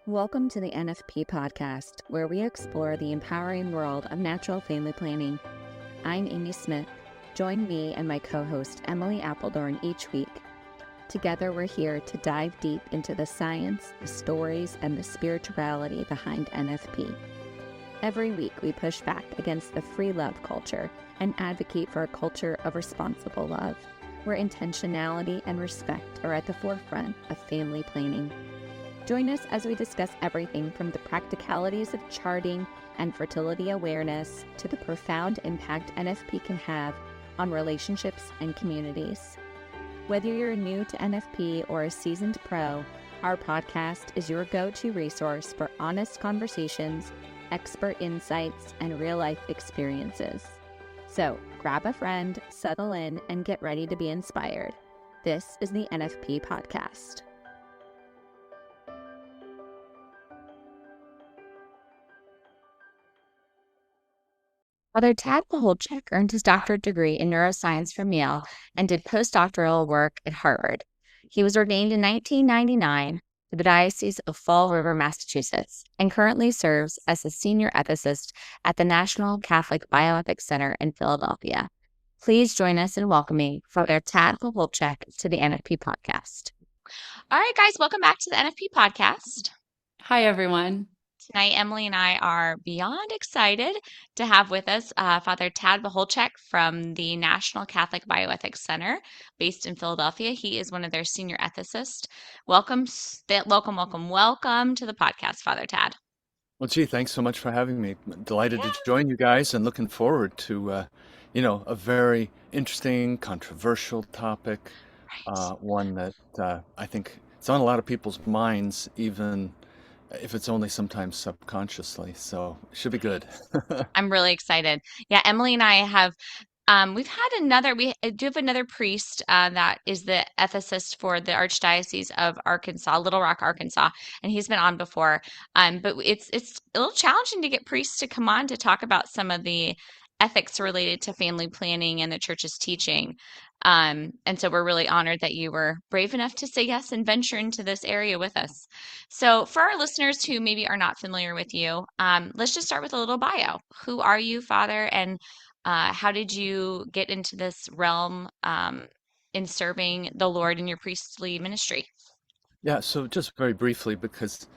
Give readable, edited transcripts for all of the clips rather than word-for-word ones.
Welcome to the NFP Podcast, where we explore the empowering world of natural family planning. I'm Amy Smith. Join me and my co-host Emily Appledorn each week. Together we're here to dive deep into the science, the stories, and the spirituality behind NFP. Every week we push back against the free love culture and advocate for a culture of responsible love, where intentionality and respect are at the forefront of family planning. Join us as we discuss everything from the practicalities of charting and fertility awareness to the profound impact NFP can have on relationships and communities. Whether you're new to NFP or a seasoned pro, our podcast is your go-to resource for honest conversations, expert insights, and real-life experiences. So grab a friend, settle in, and get ready to be inspired. This is the NFP Podcast. Father Tad Pacholczyk earned his doctorate degree in neuroscience from Yale and did postdoctoral work at Harvard. He was ordained in 1999 to the Diocese of Fall River, Massachusetts, and currently serves as a senior ethicist at the National Catholic Bioethics Center in Philadelphia. Please join us in welcoming Father Tad Pacholczyk to the NFP Podcast. All right, guys, welcome back to the NFP Podcast. Hi, everyone. Tonight, Emily and I are beyond excited to have with us Father Tad Pacholczyk from the National Catholic Bioethics Center based in Philadelphia. He is one of their senior ethicists. Welcome to the podcast, Father Tad. Well, gee, thanks so much for having me. Delighted to join you guys and looking forward to, a very interesting, controversial topic, one that I think it's on a lot of people's minds, even if it's only sometimes subconsciously. So it should be good. I'm really excited. Yeah, Emily and I have, we do have another priest that is the ethicist for the Archdiocese of Arkansas, Little Rock, Arkansas, and he's been on before. But it's a little challenging to get priests to come on to talk about some of the ethics related to family planning and the church's teaching. And so we're really honored that you were brave enough to say yes and venture into this area with us. So for our listeners who maybe are not familiar with you, let's just start with a little bio. Who are you, Father, and how did you get into this realm in serving the Lord in your priestly ministry? Yeah, so just very briefly, because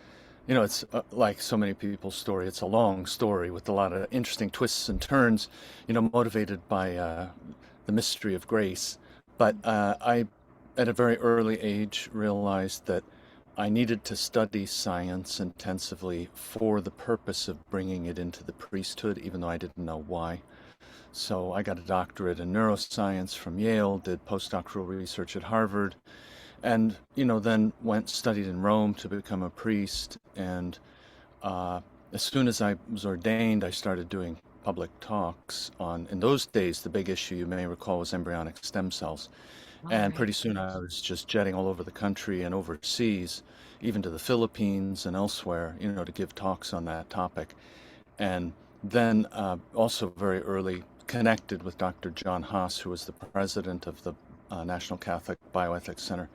it's like so many people's story. It's a long story with a lot of interesting twists and turns, motivated by the mystery of grace. But I, at a very early age, realized that I needed to study science intensively for the purpose of bringing it into the priesthood, even though I didn't know why. So I got a doctorate in neuroscience from Yale, did postdoctoral research at Harvard, and then studied in Rome to become a priest. And as soon as I was ordained, I started doing public talks on, in those days, the big issue you may recall was embryonic stem cells. And pretty soon I was just jetting all over the country and overseas, even to the Philippines and elsewhere, to give talks on that topic. And then also very early connected with Dr. John Haas, who was the president of the National Catholic Bioethics Center.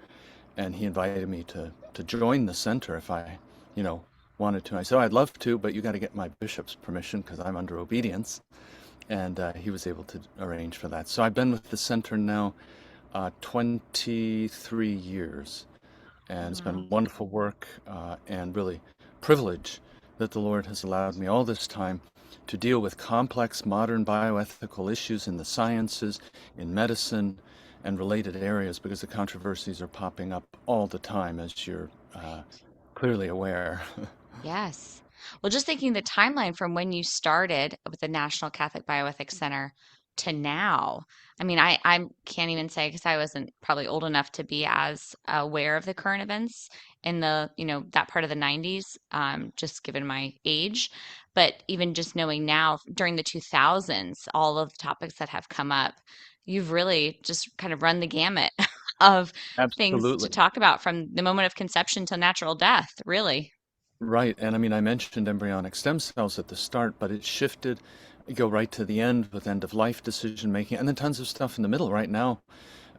And he invited me to join the center if I, wanted to. I said, I'd love to, but you got to get my bishop's permission because I'm under obedience. And he was able to arrange for that. So I've been with the center now 23 years. And it's been wonderful work and really privilege that the Lord has allowed me all this time to deal with complex modern bioethical issues in the sciences, in medicine, and related areas, because the controversies are popping up all the time, as you're clearly aware. Yes. Well, just thinking the timeline from when you started with the National Catholic Bioethics Center to now, I mean, I can't even say because I wasn't probably old enough to be as aware of the current events in the, that part of the 90s, just given my age. But even just knowing now during the 2000s, all of the topics that have come up, you've really just kind of run the gamut of things to Absolutely. talk about from the moment of conception to natural death, really. Right. And I mean, I mentioned embryonic stem cells at the start, but it shifted. You go right to the end with end of life decision making, and then tons of stuff in the middle right now.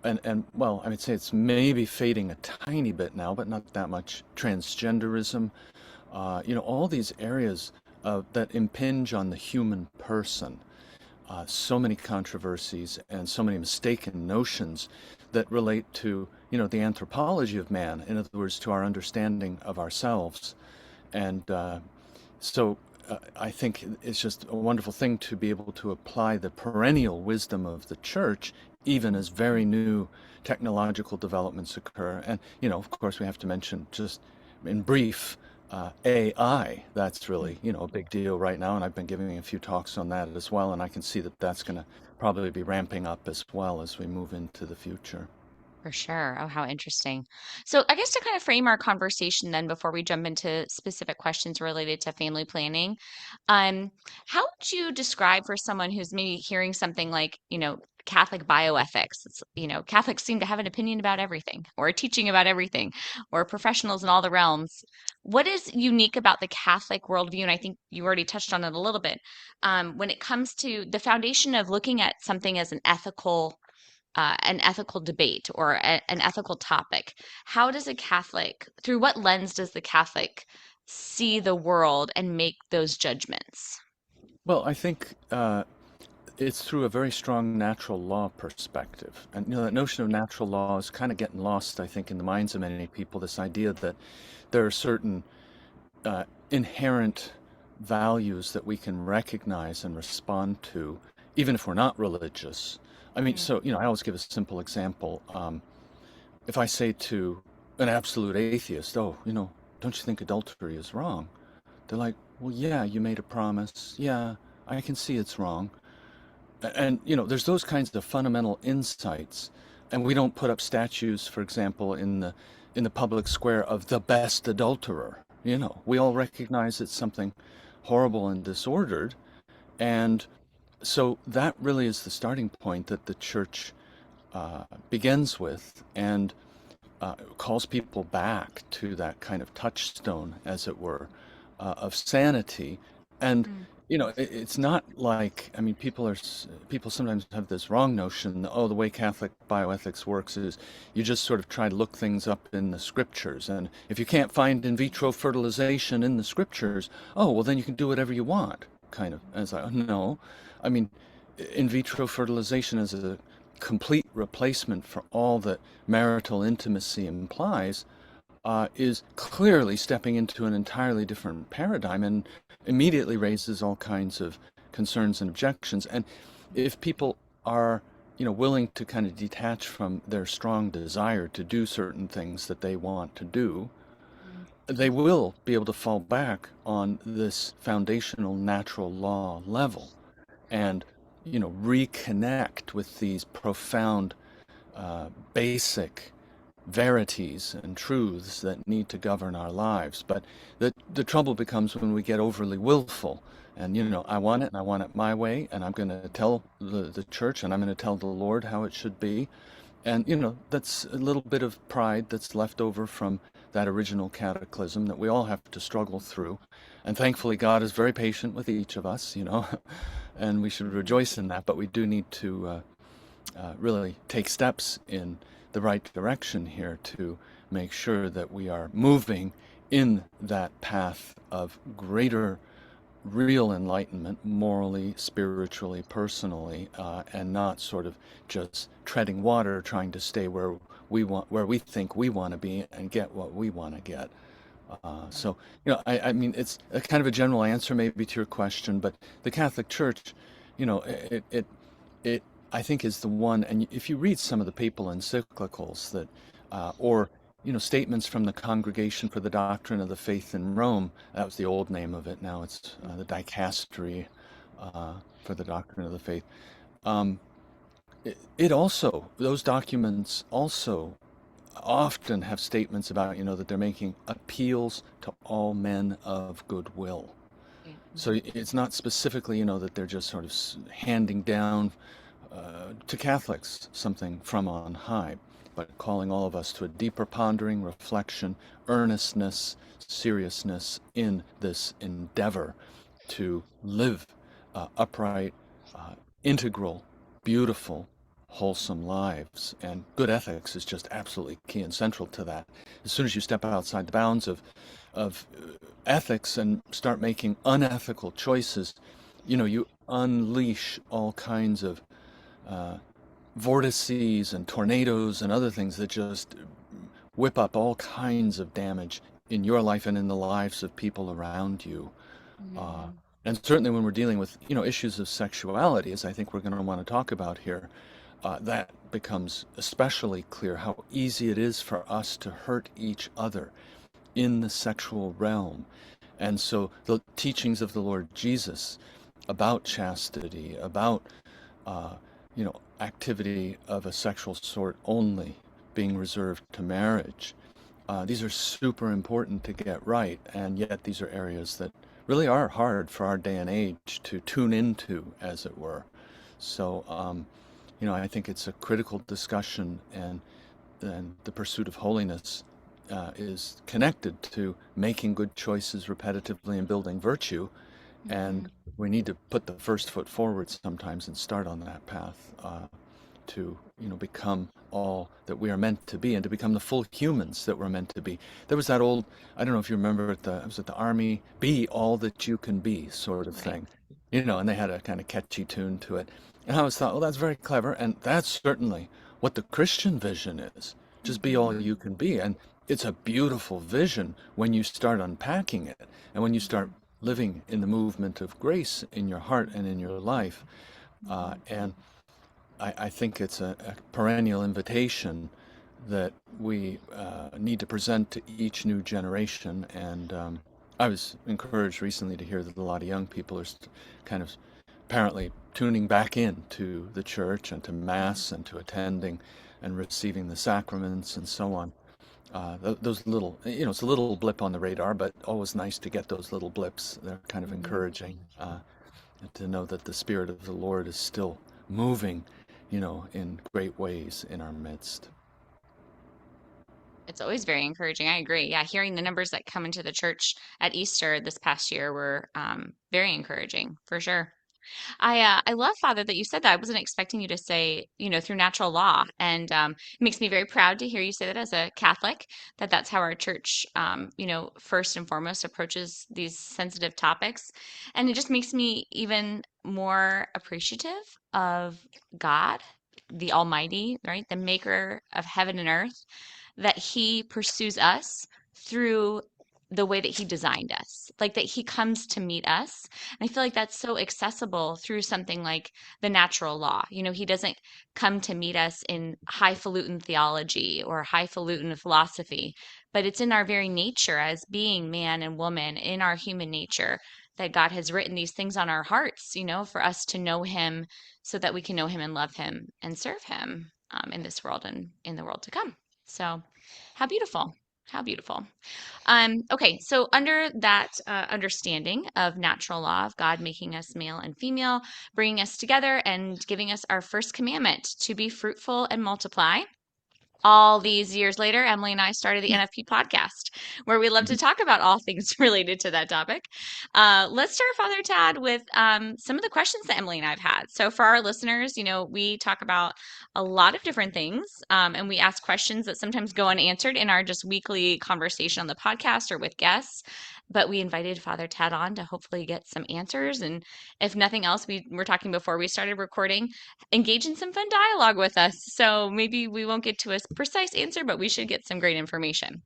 And well, I would say it's maybe fading a tiny bit now, but not that much. Transgenderism, all these areas that impinge on the human person. So many controversies and so many mistaken notions that relate to, the anthropology of man, in other words, to our understanding of ourselves. And I think it's just a wonderful thing to be able to apply the perennial wisdom of the church, even as very new technological developments occur. And, of course, we have to mention just in brief, AI. That's really, a big deal right now. And I've been giving a few talks on that as well. And I can see that that's going to probably be ramping up as well as we move into the future. For sure. Oh, how interesting. So, I guess to kind of frame our conversation then before we jump into specific questions related to family planning, um, how would you describe for someone who's maybe hearing something like, Catholic bioethics? Catholics seem to have an opinion about everything or a teaching about everything or professionals in all the realms. What is unique about the Catholic worldview? And I think you already touched on it a little bit when it comes to the foundation of looking at something as an ethical debate or an ethical topic. How does a Catholic, through what lens does the Catholic see the world and make those judgments? Well, I think it's through a very strong natural law perspective. And, that notion of natural law is kind of getting lost, I think, in the minds of many people, this idea that there are certain inherent values that we can recognize and respond to, even if we're not religious. I mean, so, I always give a simple example. If I say to an absolute atheist, oh, don't you think adultery is wrong? They're like, well, yeah, you made a promise. Yeah, I can see it's wrong. And, there's those kinds of fundamental insights. And we don't put up statues, for example, in the public square of the best adulterer. We all recognize it's something horrible and disordered. And so that really is the starting point that the church begins with, and calls people back to that kind of touchstone, as it were, of sanity. And it's not like, I mean, people sometimes have this wrong notion that, oh, the way Catholic bioethics works is you just sort of try to look things up in the scriptures, and if you can't find in vitro fertilization in the scriptures, oh, well, then you can do whatever you want, kind of. As no, I mean, in vitro fertilization is a complete replacement for all that marital intimacy implies, is clearly stepping into an entirely different paradigm and immediately raises all kinds of concerns and objections. And if people are, willing to kind of detach from their strong desire to do certain things that they want to do, they will be able to fall back on this foundational natural law level and, reconnect with these profound, basic verities and truths that need to govern our lives. But the trouble becomes when we get overly willful and, I want it and I want it my way, and I'm going to tell the church and I'm going to tell the Lord how it should be. And, that's a little bit of pride that's left over from that original cataclysm that we all have to struggle through. And thankfully, God is very patient with each of us, and we should rejoice in that. But we do need to really take steps in the right direction here to make sure that we are moving in that path of greater real enlightenment, morally, spiritually, personally, and not sort of just treading water, trying to stay where we think we want to be and get what we want to get. So, I mean, it's a kind of a general answer maybe to your question, but the Catholic Church, it I think is the one. And if you read some of the papal encyclicals that, or statements from the Congregation for the Doctrine of the Faith in Rome, that was the old name of it. Now it's the Dicastery for the Doctrine of the Faith. It also, those documents also often have statements about, that they're making appeals to all men of goodwill. So it's not specifically, that they're just sort of handing down to Catholics something from on high, but calling all of us to a deeper pondering, reflection, earnestness, seriousness in this endeavor to live upright, integral, beautiful, wholesome lives. And good ethics is just absolutely key and central to that. As soon as you step outside the bounds of ethics and start making unethical choices, you unleash all kinds of uh, vortices and tornadoes and other things that just whip up all kinds of damage in your life and in the lives of people around you. Uh, Mm. and certainly when we're dealing with, issues of sexuality, as I think we're going to want to talk about here, that becomes especially clear how easy it is for us to hurt each other in the sexual realm. And so the teachings of the Lord Jesus about chastity, about activity of a sexual sort only being reserved to marriage. These are super important to get right, and yet these are areas that really are hard for our day and age to tune into, as it were. So, I think it's a critical discussion, and the pursuit of holiness is connected to making good choices repetitively and building virtue. And Mhm. we need to put the first foot forward sometimes and start on that path to become all that we are meant to be and to become the full humans that we're meant to be. There was that old, I don't know if you remember I was at the army, be all that you can be sort of Right. thing, and they had a kind of catchy tune to it. And I always thought, well, that's very clever, and that's certainly what the Christian vision is. Just be all Mhm. you can be. And it's a beautiful vision when you start unpacking it and when you start Mhm. living in the movement of grace in your heart and in your life. Mhm. And I think it's a perennial invitation that we need to present to each new generation. And I was encouraged recently to hear that a lot of young people are kind of apparently tuning back in to the church and to Mass and to attending and receiving the sacraments and so on. Those little, it's a little blip on the radar, but always nice to get those little blips. They're kind of Mhm. encouraging, and to know that the Spirit of the Lord is still moving, in great ways in our midst. It's always very encouraging. I agree. Yeah, hearing the numbers that come into the church at Easter this past year were very encouraging for sure. I love, Father, that you said that. I wasn't expecting you to say, through natural law, and it makes me very proud to hear you say that as a Catholic, that that's how our church, first and foremost approaches these sensitive topics, and it just makes me even more appreciative of God, the Almighty, right, the Maker of heaven and earth, that He pursues us through the way that He designed us, like that He comes to meet us. And I feel like that's so accessible through something like the natural law. He doesn't come to meet us in highfalutin theology or highfalutin philosophy, but it's in our very nature as being man and woman, in our human nature, that God has written these things on our hearts, for us to know Him so that we can know Him and love Him and serve Him in this world and in the world to come. So, how beautiful. How beautiful. Okay, so under that understanding of natural law of God making us male and female, bringing us together and giving us our first commandment to be fruitful and multiply. All these years later, Emily and I started the NFP podcast, where we love to Mhm. talk about all things related to that topic. Let's start, Father Tad, with some of the questions that Emily and I have had. So, for our listeners, we talk about a lot of different things, and we ask questions that sometimes go unanswered in our just weekly conversation on the podcast or with guests. But we invited Father Tad on to hopefully get some answers. And if nothing else, we were talking before we started recording, engage in some fun dialogue with us. So maybe we won't get to a precise answer, but we should get some great information.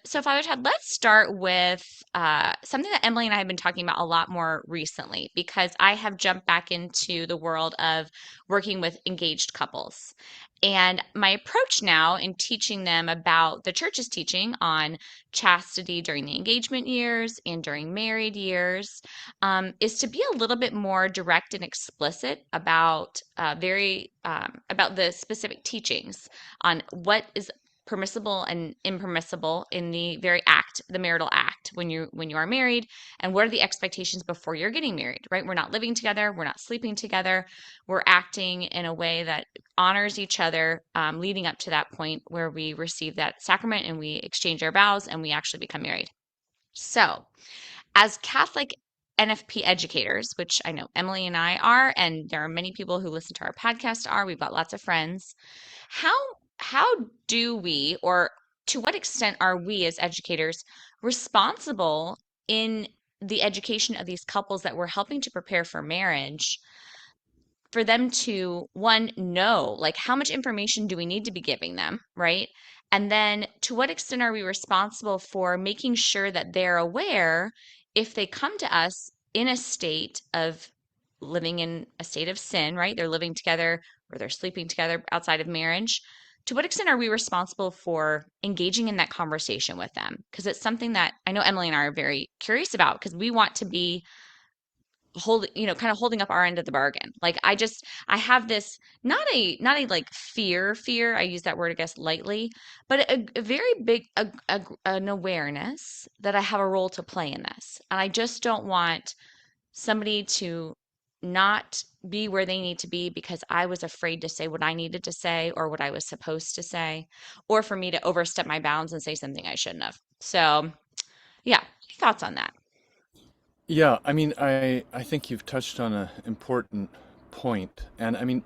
So Father Todd, let's start with something that Emily and I have been talking about a lot more recently because I have jumped back into the world of working with engaged couples. And my approach now in teaching them about the church's teaching on chastity during the engagement years and during married years is to be a little bit more direct and explicit about very about the specific teachings on what is permissible and impermissible in the very act, the marital act, when you are married, and what are the expectations before you're getting married, right? We're not living together, we're not sleeping together, we're acting in a way that honors each other, leading up to that point where we receive that sacrament and we exchange our vows and we actually become married. So, as Catholic NFP educators, which I know Emily and I are, and there are many people who listen to our podcast are. We've got lots of friends. How how do we, or to what extent are we as educators responsible in the education of these couples that we're helping to prepare for marriage, for them to, one, know, like, how much information do we need to be giving them, right? And then to what extent are we responsible for making sure that they're aware if they come to us in a state of living in a state of sin, right? They're living together or they're sleeping together outside of marriage. To what extent are we responsible for engaging in that conversation with them? Because it's something that I know Emily and I are very curious about, because we want to be kind of holding up our end of the bargain. Like, I have this, not a like fear, I use that word, I guess, lightly, but a very big, an awareness that I have a role to play in this. And I just don't want somebody to not be where they need to be because I was afraid to say what I needed to say or what I was supposed to say, or for me to overstep my bounds and say something I shouldn't have. So, yeah, thoughts on that? Yeah, I mean, I think you've touched on an important point. And I mean,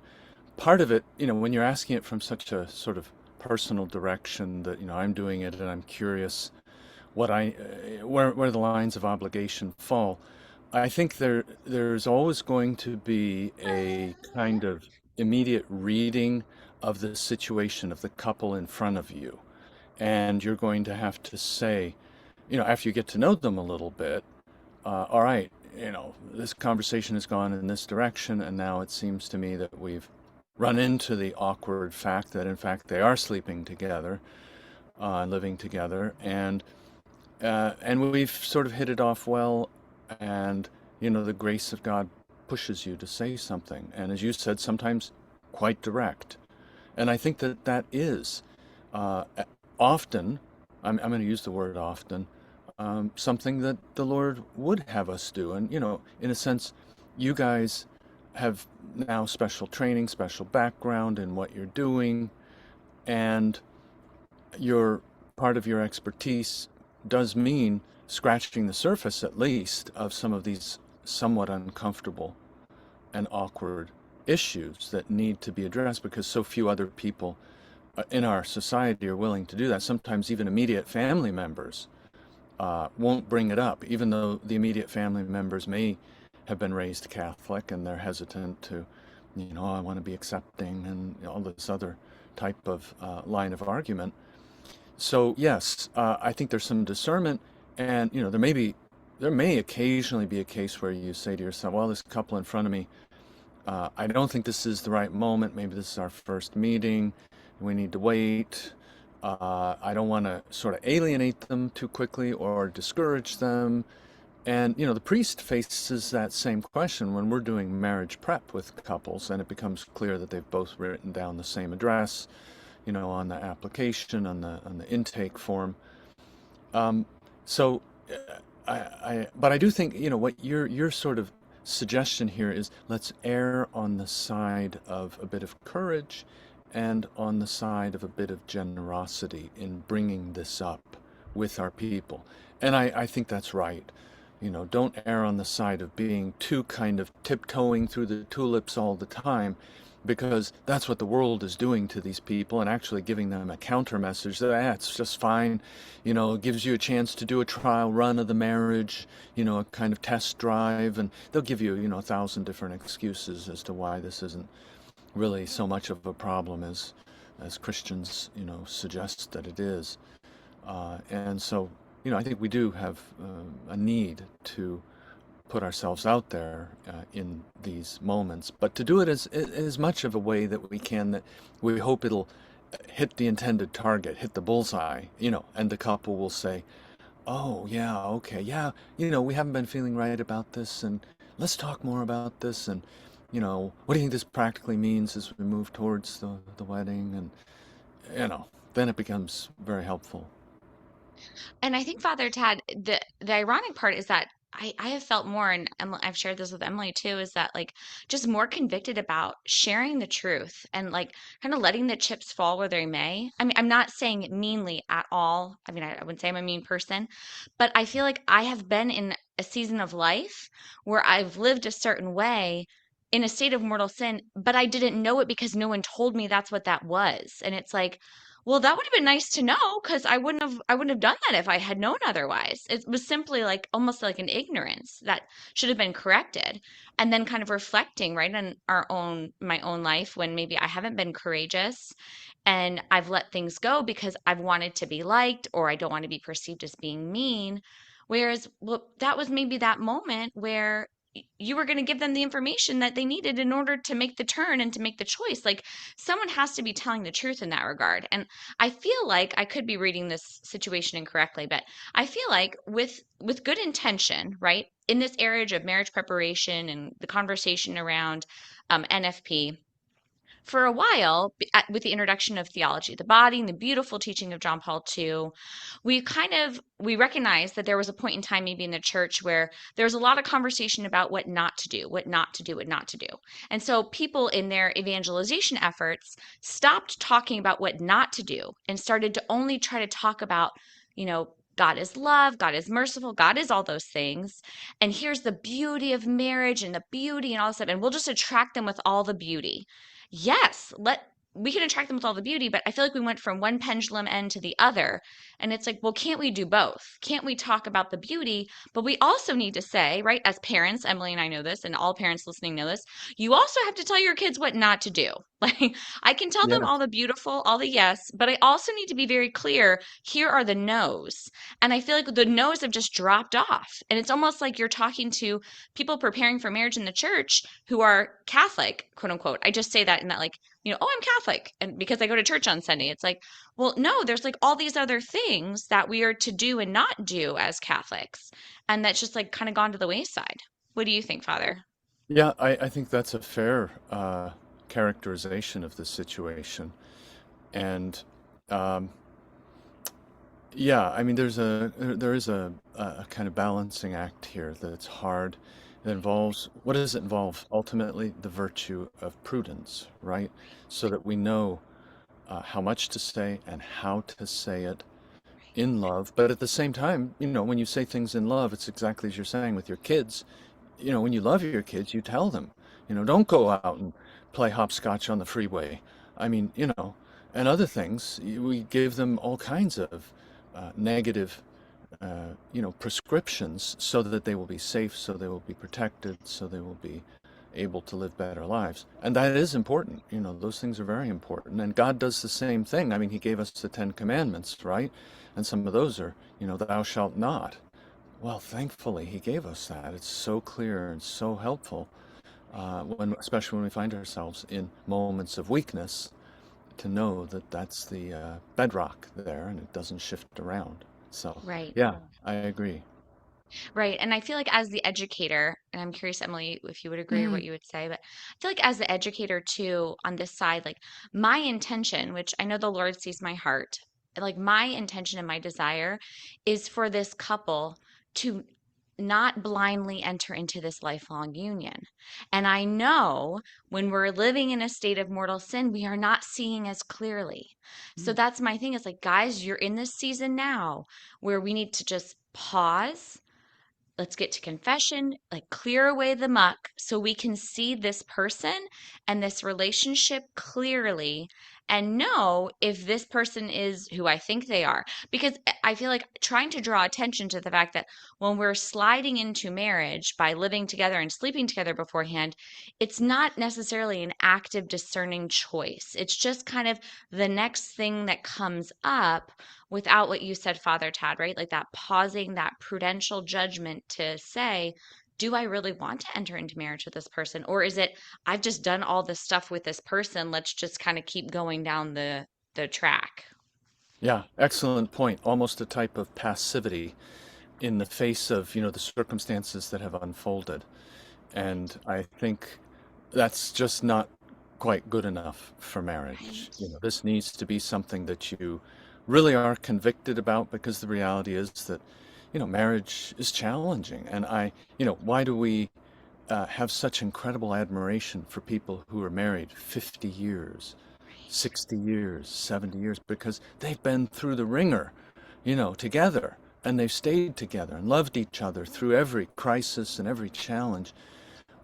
part of it, when you're asking it from such a sort of personal direction that, I'm doing it and I'm curious where the lines of obligation fall. I think there's always going to be a kind of immediate reading of the situation of the couple in front of you. And you're going to have to say, after you get to know them a little bit, all right, this conversation has gone in this direction, and now it seems to me that we've run into the awkward fact that, in fact, they are sleeping together, living together, and we've sort of hit it off well, and the grace of God pushes you to say something, and as you said, sometimes quite direct, and I think that is uh, often. I'm going to use the word often. Something that the Lord would have us do. And, in a sense, you guys have now special training, special background in what you're doing, and your part of your expertise does mean scratching the surface, at least, of some of these somewhat uncomfortable and awkward issues that need to be addressed because so few other people in our society are willing to do that. Sometimes even immediate family members won't bring it up, even though the immediate family members may have been raised Catholic and they're hesitant to, I want to be accepting and all this other type of line of argument. So yes, I think there's some discernment, and there may occasionally be a case where you say to yourself, well, this couple in front of me, I don't think this is the right moment. Maybe this is our first meeting. We need to wait. I don't want to sort of alienate them too quickly or discourage them. And, the priest faces that same question when we're doing marriage prep with couples, and it becomes clear that they've both written down the same address, on the application, on the intake form. So, but I do think, what your sort of suggestion here is, let's err on the side of a bit of courage and on the side of a bit of generosity in bringing this up with our people. And I think that's right. Don't err on the side of being too kind of tiptoeing through the tulips all the time, because that's what the world is doing to these people, and actually giving them a counter message that it's just fine. It gives you a chance to do a trial run of the marriage, a kind of test drive, and they'll give you, 1,000 different excuses as to why this isn't really so much of a problem as Christians, suggest that it is. And so, I think we do have a need to put ourselves out there in these moments, but to do it as much of a way that we can, that we hope it'll hit the intended target, hit the bullseye, and the couple will say, oh, yeah, okay, yeah, we haven't been feeling right about this, and let's talk more about this, and what do you think this practically means as we move towards the wedding? And, then it becomes very helpful. And I think, Father Tad, the ironic part is that I have felt more, and I've shared this with Emily too, is that like just more convicted about sharing the truth and like kind of letting the chips fall where they may. I mean, I'm not saying it meanly at all. I mean, I wouldn't say I'm a mean person, but I feel like I have been in a season of life where I've lived a certain way in a state of mortal sin, but I didn't know it because no one told me that's what that was. And it's like, well, that would have been nice to know because I wouldn't have done that if I had known otherwise. It was simply like almost like an ignorance that should have been corrected. And then kind of reflecting right on my own life when maybe I haven't been courageous and I've let things go because I've wanted to be liked or I don't want to be perceived as being mean. Whereas, well, that was maybe that moment where you were going to give them the information that they needed in order to make the turn and to make the choice. Like someone has to be telling the truth in that regard. And I feel like I could be reading this situation incorrectly, but I feel like with good intention, right? In this area of marriage preparation and the conversation around NFP, for a while, with the introduction of theology of the body and the beautiful teaching of John Paul II, we recognized that there was a point in time maybe in the church where there was a lot of conversation about what not to do, what not to do, what not to do. And so people in their evangelization efforts stopped talking about what not to do and started to only try to talk about, God is love, God is merciful, God is all those things. And here's the beauty of marriage and the beauty and all this stuff. And we'll just attract them with all the beauty. Yes, we can attract them with all the beauty, but I feel like we went from one pendulum end to the other. And it's like, well, can't we do both? Can't we talk about the beauty? But we also need to say, right, as parents, Emily and I know this, and all parents listening know this, you also have to tell your kids what not to do. Like, I can tell them Yes. all the beautiful, all the yes, but I also need to be very clear. Here are the no's. And I feel like the no's have just dropped off. And it's almost like you're talking to people preparing for marriage in the church who are Catholic, quote unquote. I just say that in that, like, oh, I'm Catholic. And because I go to church on Sunday, it's like, well, no, there's like all these other things that we are to do and not do as Catholics. And that's just like kind of gone to the wayside. What do you think, Father? Yeah, I think that's a fair characterization of the situation. And um, yeah, I mean, there is a kind of balancing act here that's hard. It involves, what does it involve? Ultimately, the virtue of prudence, right? So that we know how much to say and how to say it in love. But at the same time, when you say things in love, it's exactly as you're saying with your kids. When you love your kids, you tell them, don't go out and play hopscotch on the freeway. I mean, and other things. We give them all kinds of negative, prescriptions so that they will be safe, so they will be protected, so they will be able to live better lives. And that is important. Those things are very important. And God does the same thing. I mean, he gave us the 10 Commandments, right? And some of those are, thou shalt not. Well, thankfully, he gave us that. It's so clear and so helpful, especially when we find ourselves in moments of weakness, to know that that's the bedrock there and it doesn't shift around. So, Right. yeah, I agree. Right. And I feel like as the educator, and I'm curious, Emily, if you would agree or what you would say, but I feel like as the educator too, on this side, like my intention, which I know the Lord sees my heart, like my intention and my desire is for this couple to not blindly enter into this lifelong union. And I know when we're living in a state of mortal sin, we are not seeing as clearly. So that's my thing is like, guys, you're in this season now where we need to just pause. Let's get to confession, like clear away the muck so we can see this person and this relationship clearly and know if this person is who I think they are. Because I feel like trying to draw attention to the fact that when we're sliding into marriage by living together and sleeping together beforehand, it's not necessarily an active discerning choice. It's just kind of the next thing that comes up without what you said, Father Tad, right? Like that pausing, that prudential judgment to say, do I really want to enter into marriage with this person? Or is it, I've just done all this stuff with this person. Let's just kind of keep going down the track. Yeah, excellent point. Almost a type of passivity in the face of, the circumstances that have unfolded. And I think that's just not quite good enough for marriage. Right. This needs to be something that you really are convicted about, because the reality is that, marriage is challenging. And why do we have such incredible admiration for people who are married 50 years, 60 years, 70 years? Because they've been through the ringer, together. And they've stayed together and loved each other through every crisis and every challenge.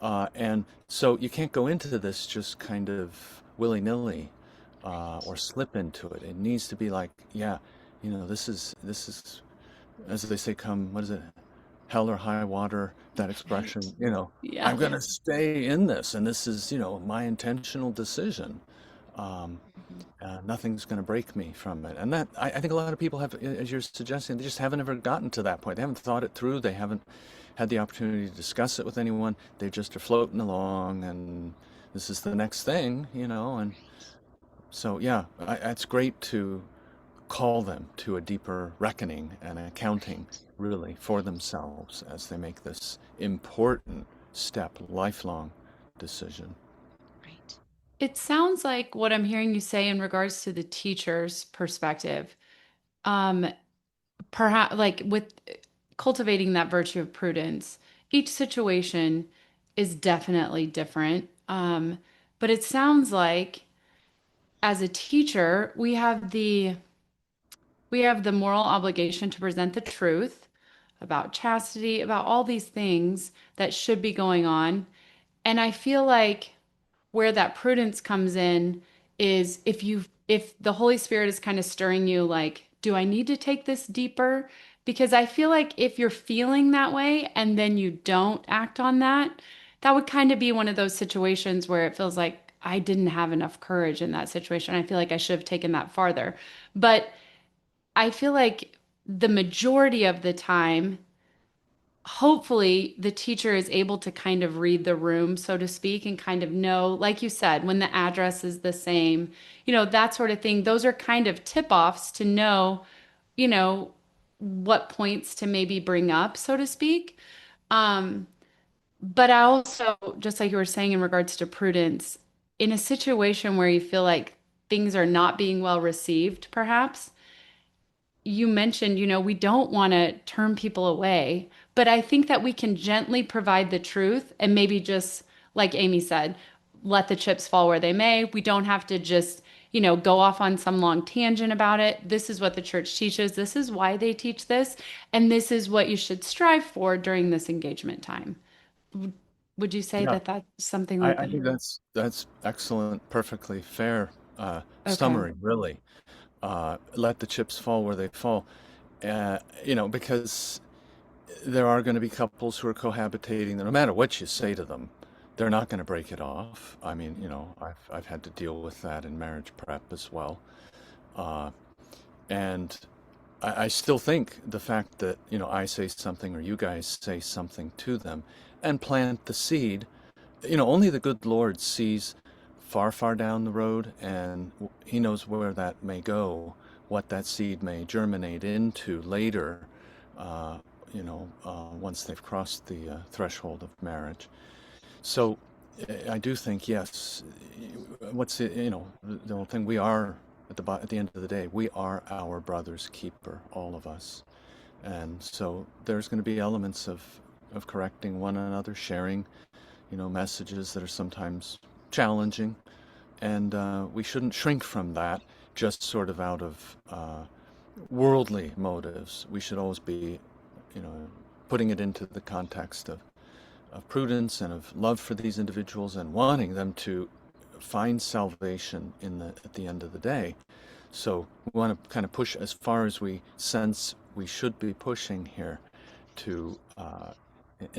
And so you can't go into this just kind of willy-nilly or slip into it. It needs to be like, this is, as they say, what is it, hell or high water, that expression, Yeah. I'm going to stay in this, and this is, my intentional decision. Nothing's going to break me from it. And that, I think a lot of people have, as you're suggesting, they just haven't ever gotten to that point. They haven't thought it through. They haven't had the opportunity to discuss it with anyone. They just are floating along, and this is the next thing, and so, it's great to call them to a deeper reckoning and accounting, really, for themselves as they make this important step, lifelong decision. Right. It sounds like what I'm hearing you say in regards to the teacher's perspective, perhaps like with cultivating that virtue of prudence, each situation is definitely different. But it sounds like as a teacher, we have the moral obligation to present the truth about chastity, about all these things that should be going on. And I feel like where that prudence comes in is if the Holy Spirit is kind of stirring you, like, do I need to take this deeper? Because I feel like if you're feeling that way and then you don't act on that, that would kind of be one of those situations where it feels like I didn't have enough courage in that situation. I feel like I should have taken that farther. But I feel like the majority of the time, hopefully the teacher is able to kind of read the room, so to speak, and kind of know, like you said, when the address is the same, that sort of thing. Those are kind of tip-offs to know, what points to maybe bring up, so to speak. But I also, just like you were saying in regards to prudence, in a situation where you feel like things are not being well received, perhaps, you mentioned, we don't want to turn people away, but I think that we can gently provide the truth and maybe just, like Amy said, let the chips fall where they may. We don't have to just, go off on some long tangent about it. This is what the church teaches. This is why they teach this. And this is what you should strive for during this engagement time. Would you say Yeah. that that's something like I that? think that's excellent, perfectly fair Okay. summary, really. Let the chips fall where they fall, because there are going to be couples who are cohabitating that no matter what you say to them, they're not going to break it off. I mean, I've had to deal with that in marriage prep as well. And I still think the fact that, I say something or you guys say something to them and plant the seed, only the good Lord sees far, far down the road, and he knows where that may go, what that seed may germinate into later, once they've crossed the threshold of marriage. So I do think, yes, the whole thing, we are, at the end of the day, we are our brother's keeper, all of us. And so there's going to be elements of correcting one another, sharing, messages that are sometimes challenging, and we shouldn't shrink from that just sort of out of worldly motives. We should always be, putting it into the context of prudence and of love for these individuals and wanting them to find salvation at the end of the day. So we want to kind of push as far as we sense we should be pushing here to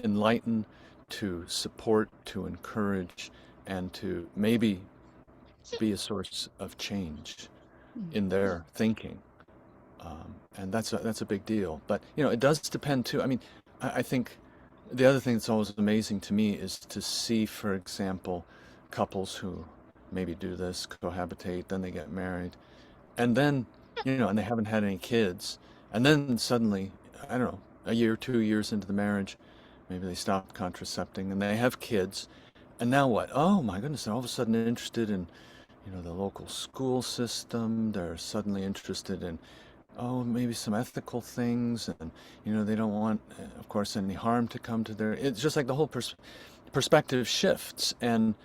enlighten, to support, to encourage, and to maybe be a source of change in their thinking. And that's a big deal. But, it does depend too. I mean, I think the other thing that's always amazing to me is to see, for example, couples who maybe do this, cohabitate, then they get married, and then, and they haven't had any kids, and then suddenly, I don't know, a year, 2 years into the marriage, maybe they stop contracepting and they have kids, and now what? Oh my goodness, they're all of a sudden interested in, the local school system. They're suddenly interested in maybe some ethical things, and they don't want, of course, any harm to come to their. It's just like the whole perspective shifts, and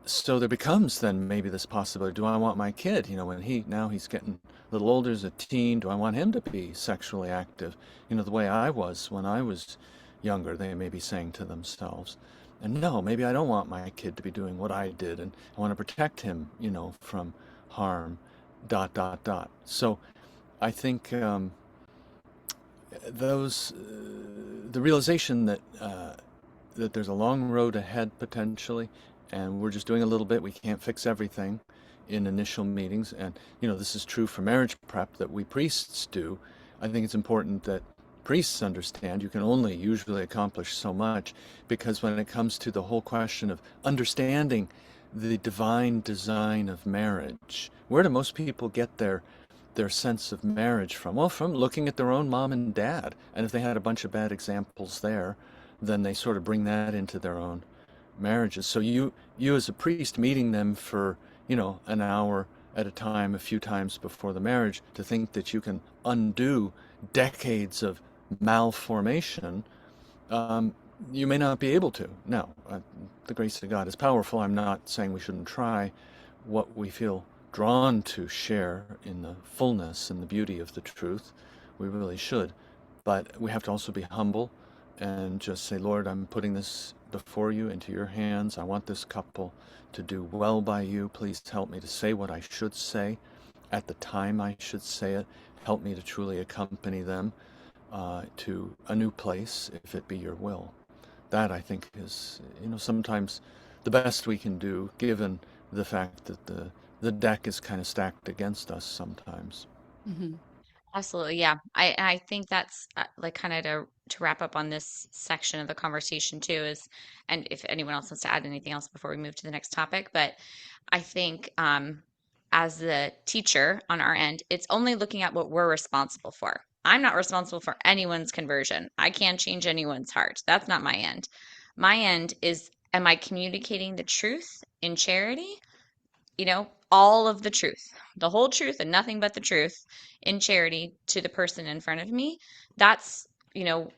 so there becomes then maybe this possibility: do I want my kid, when he's getting a little older, as a teen, do I want him to be sexually active, the way I was when I was younger? They may be saying to themselves, and no, maybe I don't want my kid to be doing what I did, and I want to protect him, from harm. Dot dot dot. So I think the realization that there's a long road ahead potentially, and we're just doing a little bit. We can't fix everything in initial meetings, and this is true for marriage prep that we priests do. I think it's important that priests understand you can only usually accomplish so much, because when it comes to the whole question of understanding the divine design of marriage, where do most people get their sense of marriage from? Well, from looking at their own mom and dad. And if they had a bunch of bad examples there, then they sort of bring that into their own marriages. So you as a priest, meeting them for, an hour at a time, a few times before the marriage, to think that you can undo decades of malformation, you may not be able to. Now, the grace of God is powerful. I'm not saying we shouldn't try. What we feel drawn to share in the fullness and the beauty of the truth, we really should. But we have to also be humble and just say, Lord, I'm putting this before you, into your hands. I want this couple to do well by you. Please help me to say what I should say at the time I should say it. Help me to truly accompany them to a new place, if it be your will. That, I think, is, sometimes the best we can do, given the fact that the deck is kind of stacked against us sometimes. Mm-hmm. Absolutely, yeah. I think that's like kind of to wrap up on this section of the conversation too is, and if anyone else wants to add anything else before we move to the next topic, but I think as the teacher on our end, it's only looking at what we're responsible for. I'm not responsible for anyone's conversion. I can't change anyone's heart. That's not my end. My end is, am I communicating the truth in charity? All of the truth, the whole truth and nothing but the truth in charity to the person in front of me. That's,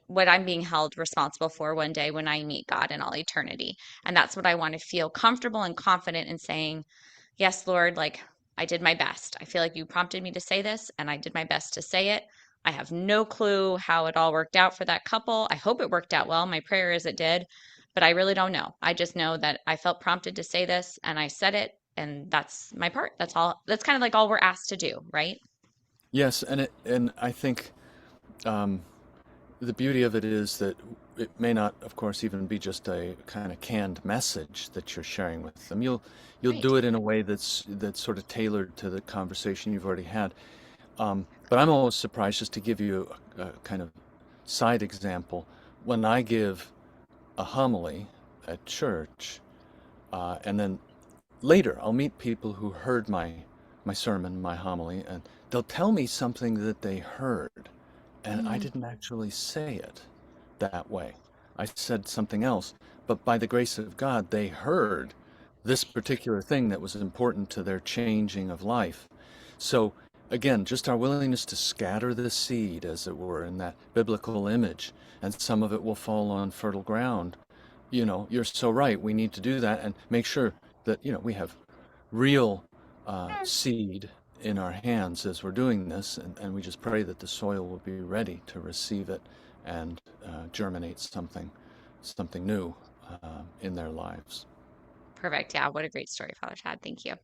what I'm being held responsible for one day when I meet God in all eternity. And that's what I want to feel comfortable and confident in saying, yes, Lord, like I did my best. I feel like you prompted me to say this and I did my best to say it. I have no clue how it all worked out for that couple. I hope it worked out well. My prayer is it did, but I really don't know. I just know that I felt prompted to say this and I said it, and that's my part. That's all. That's kind of like all we're asked to do, right? Yes, and I think the beauty of it is that it may not, of course, even be just a kind of canned message that you're sharing with them. You'll Right. do it in a way that's sort of tailored to the conversation you've already had. But I'm always surprised, just to give you a kind of side example, when I give a homily at church, and then later I'll meet people who heard my sermon, my homily, and they'll tell me something that they heard, and I Mm-hmm. didn't actually say it that way. I said something else, but by the grace of God, they heard this particular thing that was important to their changing of life. So again, just our willingness to scatter the seed, as it were, in that biblical image, and some of it will fall on fertile ground. You're so right. We need to do that and make sure that, we have real seed in our hands as we're doing this, and we just pray that the soil will be ready to receive it and germinate something new in their lives. Perfect. Yeah. What a great story, Father Chad. Thank you.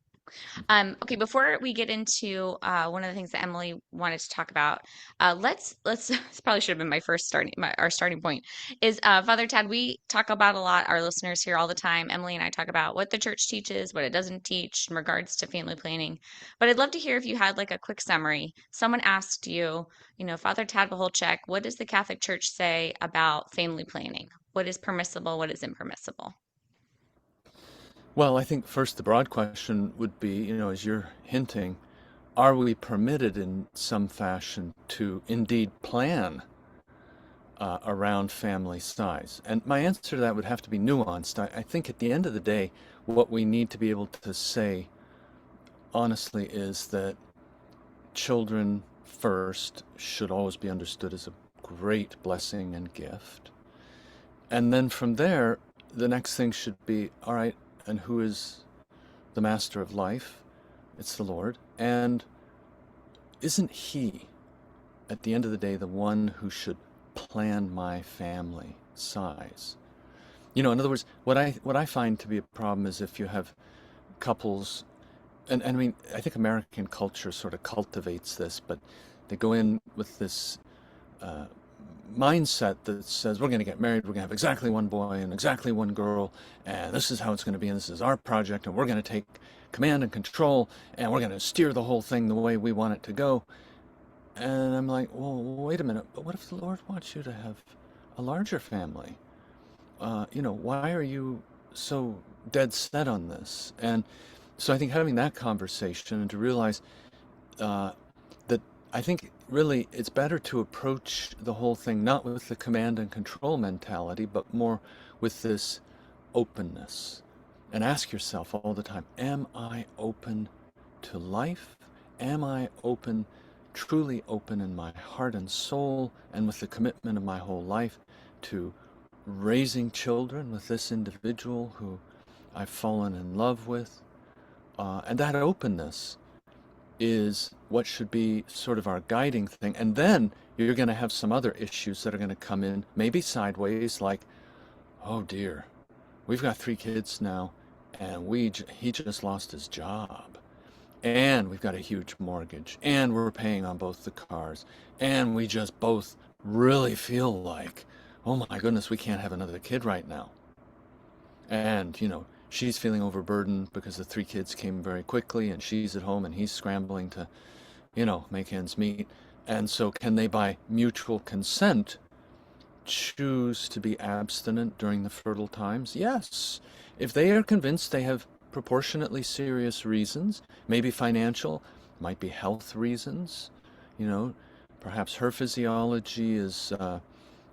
Okay, before we get into one of the things that Emily wanted to talk about, let's this probably should have been our starting point is Father Tad. We talk about a lot. Our listeners here all the time. Emily and I talk about what the church teaches, what it doesn't teach in regards to family planning. But I'd love to hear if you had like a quick summary. Someone asked you, Father Tad Pacholczyk, what does the Catholic Church say about family planning? What is permissible? What is impermissible? Well, I think first the broad question would be, as you're hinting, are we permitted in some fashion to indeed plan around family size? And my answer to that would have to be nuanced. I think at the end of the day, what we need to be able to say honestly is that children first should always be understood as a great blessing and gift. And then from there, the next thing should be, all right, and who is the master of life? It's the Lord. And isn't He, at the end of the day, the one who should plan my family size? In other words, what I find to be a problem is if you have couples, and I mean, I think American culture sort of cultivates this, but they go in with this mindset that says, we're going to get married, we're going to have exactly one boy and exactly one girl, and this is how it's going to be, and this is our project, and we're going to take command and control, and we're going to steer the whole thing the way we want it to go. And I'm like, well, wait a minute, but what if the Lord wants you to have a larger family? Why are you so dead set on this? And so I think having that conversation and to realize that I think really it's better to approach the whole thing not with the command and control mentality, but more with this openness. And ask yourself all the time, am I open to life? Am I open, truly open in my heart and soul, and with the commitment of my whole life to raising children with this individual who I've fallen in love with? And that openness is what should be sort of our guiding thing. And then you're going to have some other issues that are going to come in, maybe sideways, like, oh dear, we've got 3 kids now, and he just lost his job, and we've got a huge mortgage, and we're paying on both the cars, and we just both really feel like, oh my goodness, we can't have another kid right now. And, she's feeling overburdened because the 3 kids came very quickly, and she's at home, and he's scrambling to, make ends meet. And so can they, by mutual consent, choose to be abstinent during the fertile times? Yes. If they are convinced they have proportionately serious reasons, maybe financial, might be health reasons, perhaps her physiology is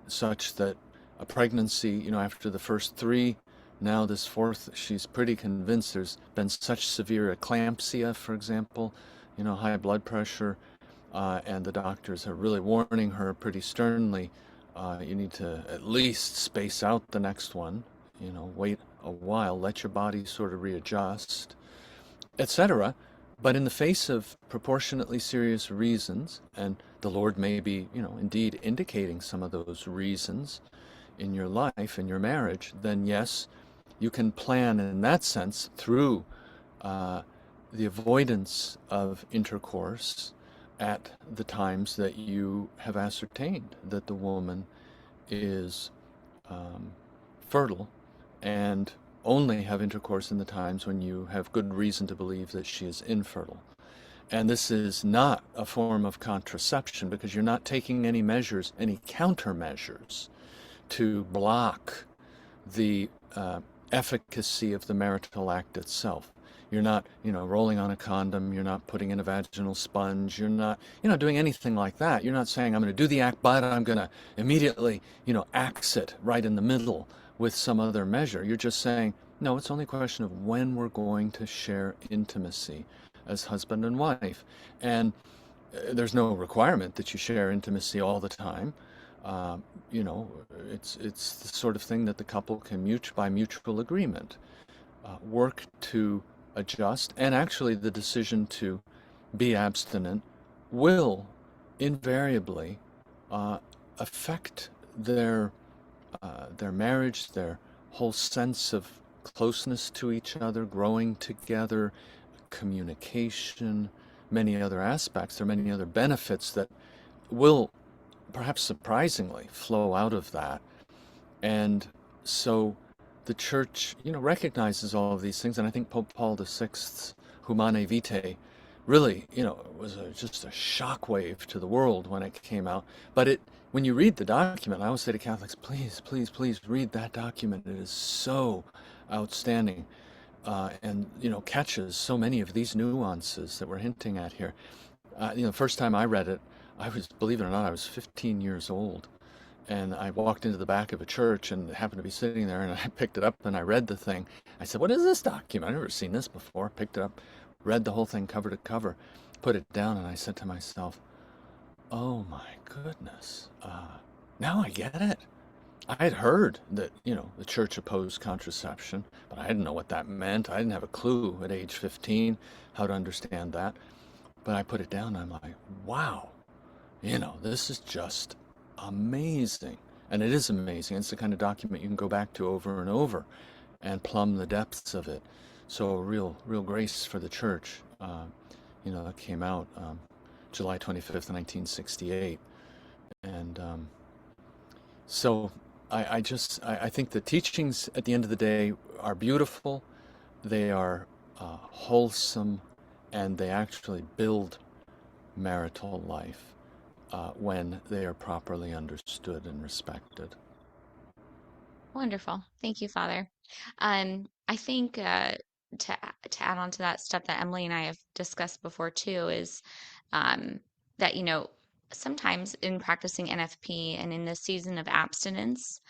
such that a pregnancy, after the first 3, now this 4th, she's pretty convinced there's been such severe eclampsia, for example, high blood pressure, and the doctors are really warning her pretty sternly, you need to at least space out the next one, wait a while, let your body sort of readjust, etc. But in the face of proportionately serious reasons, and the Lord may be, indeed indicating some of those reasons in your life, in your marriage, then yes, you can plan in that sense through the avoidance of intercourse at the times that you have ascertained that the woman is fertile, and only have intercourse in the times when you have good reason to believe that she is infertile. And this is not a form of contraception, because you're not taking any measures, any countermeasures to block the efficacy of the marital act itself. You're not, rolling on a condom. You're not putting in a vaginal sponge. You're not, doing anything like that. You're not saying, I'm going to do the act, but I'm going to immediately, axe it right in the middle with some other measure. You're just saying, no, it's only a question of when we're going to share intimacy as husband and wife. And there's no requirement that you share intimacy all the time. It's the sort of thing that the couple can by mutual agreement work to adjust. And actually the decision to be abstinent will invariably affect their marriage, their whole sense of closeness to each other, growing together, communication, many other aspects. There are many other benefits that will perhaps surprisingly flow out of that. And so the church, recognizes all of these things. And I think Pope Paul VI's Humanae Vitae really, was just a shockwave to the world when it came out. But when you read the document, I always say to Catholics, please, please, please read that document. It is so outstanding, and catches so many of these nuances that we're hinting at here. The first time I read it, believe it or not, I was 15 years old, and I walked into the back of a church and happened to be sitting there, and I picked it up and I read the thing. I said, what is this document? I've never seen this before. Picked it up, read the whole thing cover to cover, put it down, and I said to myself, Oh my goodness. Now I get it. I had heard that, the church opposed contraception, but I didn't know what that meant. I didn't have a clue at age 15 how to understand that. But I put it down and I'm like, wow, this is just amazing. And it is amazing. It's the kind of document you can go back to over and over and plumb the depths of it. So real grace for the church. That came out July 25th, 1968. And so I think the teachings at the end of the day are beautiful. They are wholesome, and they actually build marital life when they are properly understood and respected. Wonderful. Thank you, Father. I think to add on to that stuff that Emily and I have discussed before too is that sometimes in practicing NFP and in the season of abstinence,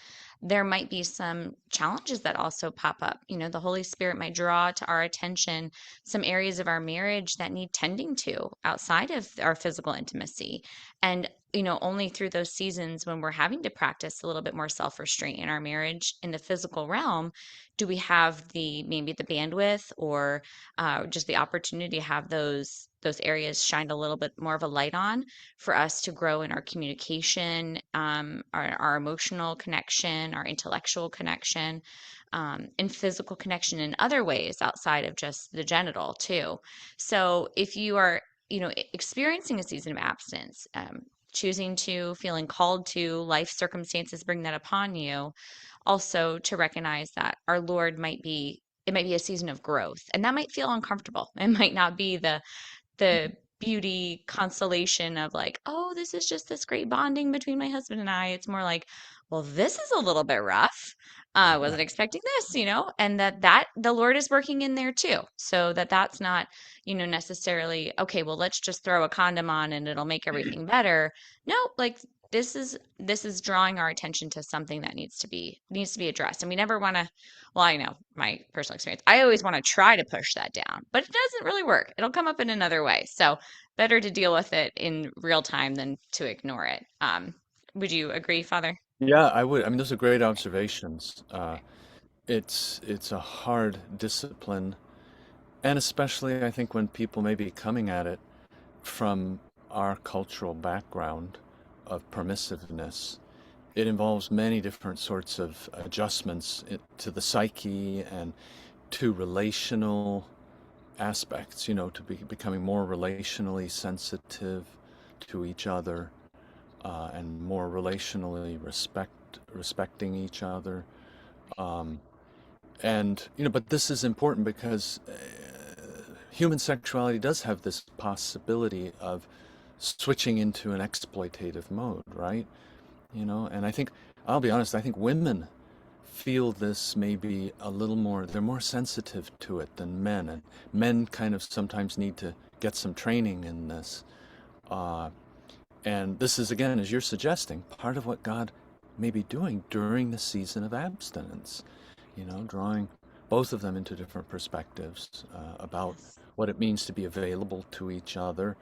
there might be some challenges that also pop up. The Holy Spirit might draw to our attention some areas of our marriage that need tending to outside of our physical intimacy. And only through those seasons when we're having to practice a little bit more self-restraint in our marriage in the physical realm, do we have maybe the bandwidth or just the opportunity to have those areas shined a little bit more of a light on for us to grow in our communication, our emotional connection, our intellectual connection, and physical connection in other ways outside of just the genital too. So if you are, experiencing a season of abstinence, choosing to, feeling called to, life circumstances bring that upon you, also to recognize that our Lord it might be a season of growth, and that might feel uncomfortable. It might not be the beauty consolation of like, oh, this is just this great bonding between my husband and I. It's more like, well, this is a little bit rough. I wasn't expecting this, and that the Lord is working in there too. So that's not, necessarily, okay, well, let's just throw a condom on and it'll make everything better. No, like this is drawing our attention to something that needs to be addressed. And we never want to, well, I know my personal experience. I always want to try to push that down, but it doesn't really work. It'll come up in another way. So better to deal with it in real time than to ignore it. Would you agree, Father? Yeah, I would. I mean, those are great observations. It's a hard discipline, and especially I think when people may be coming at it from our cultural background of permissiveness, it involves many different sorts of adjustments to the psyche and to relational aspects, to becoming more relationally sensitive to each other, and more relationally respecting each other. Um, and but this is important because human sexuality does have this possibility of switching into an exploitative mode, right? And I think, I'll be honest, I think women feel this maybe a little more, they're more sensitive to it than men. And men kind of sometimes need to get some training in this. And this is, again, as you're suggesting, part of what God may be doing during the season of abstinence, drawing both of them into different perspectives about what it means to be available to each other,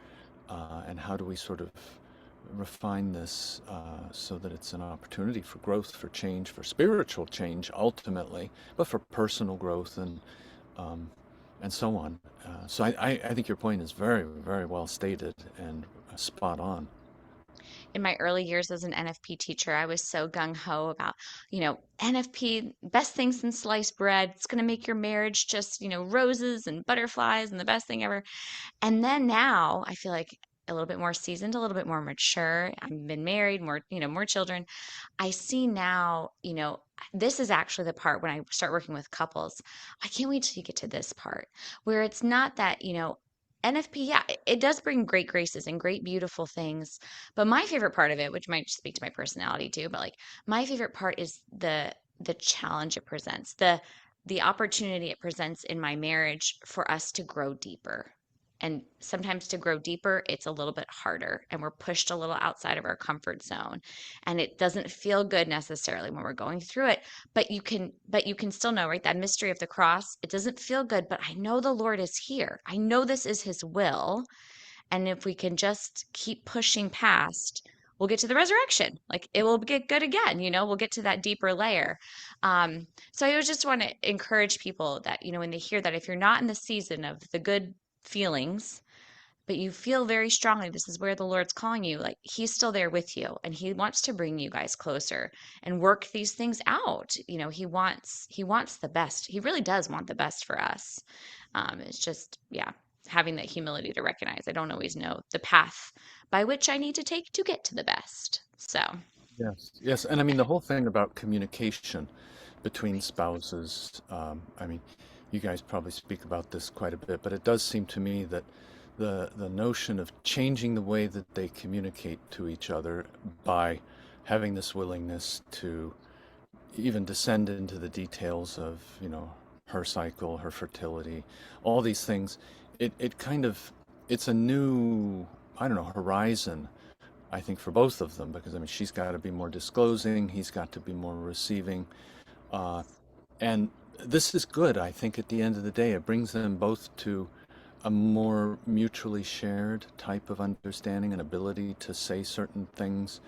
and how do we sort of refine this so that it's an opportunity for growth, for change, for spiritual change ultimately, but for personal growth and so on. So I think your point is very, very well stated and spot on. In my early years as an NFP teacher, I was so gung ho about, NFP, best thing since sliced bread. It's going to make your marriage just, roses and butterflies and the best thing ever. And then now I feel like a little bit more seasoned, a little bit more mature. I've been married, more children. I see now, this is actually the part when I start working with couples. I can't wait till you get to this part where it's not that, NFP, yeah, it does bring great graces and great beautiful things. But my favorite part of it, which might speak to my personality too, but like my favorite part is the challenge it presents, the opportunity it presents in my marriage for us to grow deeper. And sometimes to grow deeper, it's a little bit harder and we're pushed a little outside of our comfort zone. And it doesn't feel good necessarily when we're going through it, but you can still know, right? That mystery of the cross, it doesn't feel good, but I know the Lord is here. I know this is his will. And if we can just keep pushing past, we'll get to the resurrection. Like it will get good again, we'll get to that deeper layer. So I just want to encourage people that, when they hear that, if you're not in the season of the good feelings, but you feel very strongly this is where the Lord's calling you, like he's still there with you and he wants to bring you guys closer and work these things out. He wants the best. He really does want the best for us. It's just, yeah, having that humility to recognize I don't always know the path by which I need to take to get to the best. So, Yes, yes. And I mean, the whole thing about communication between spouses, I mean, you guys probably speak about this quite a bit, but it does seem to me that the notion of changing the way that they communicate to each other by having this willingness to even descend into the details of, her cycle, her fertility, all these things, it kind of, it's a new, I don't know, horizon, I think, for both of them, because I mean, she's got to be more disclosing, he's got to be more receiving. Uh, and this is good, I think, at the end of the day. It brings them both to a more mutually shared type of understanding and ability to say certain things,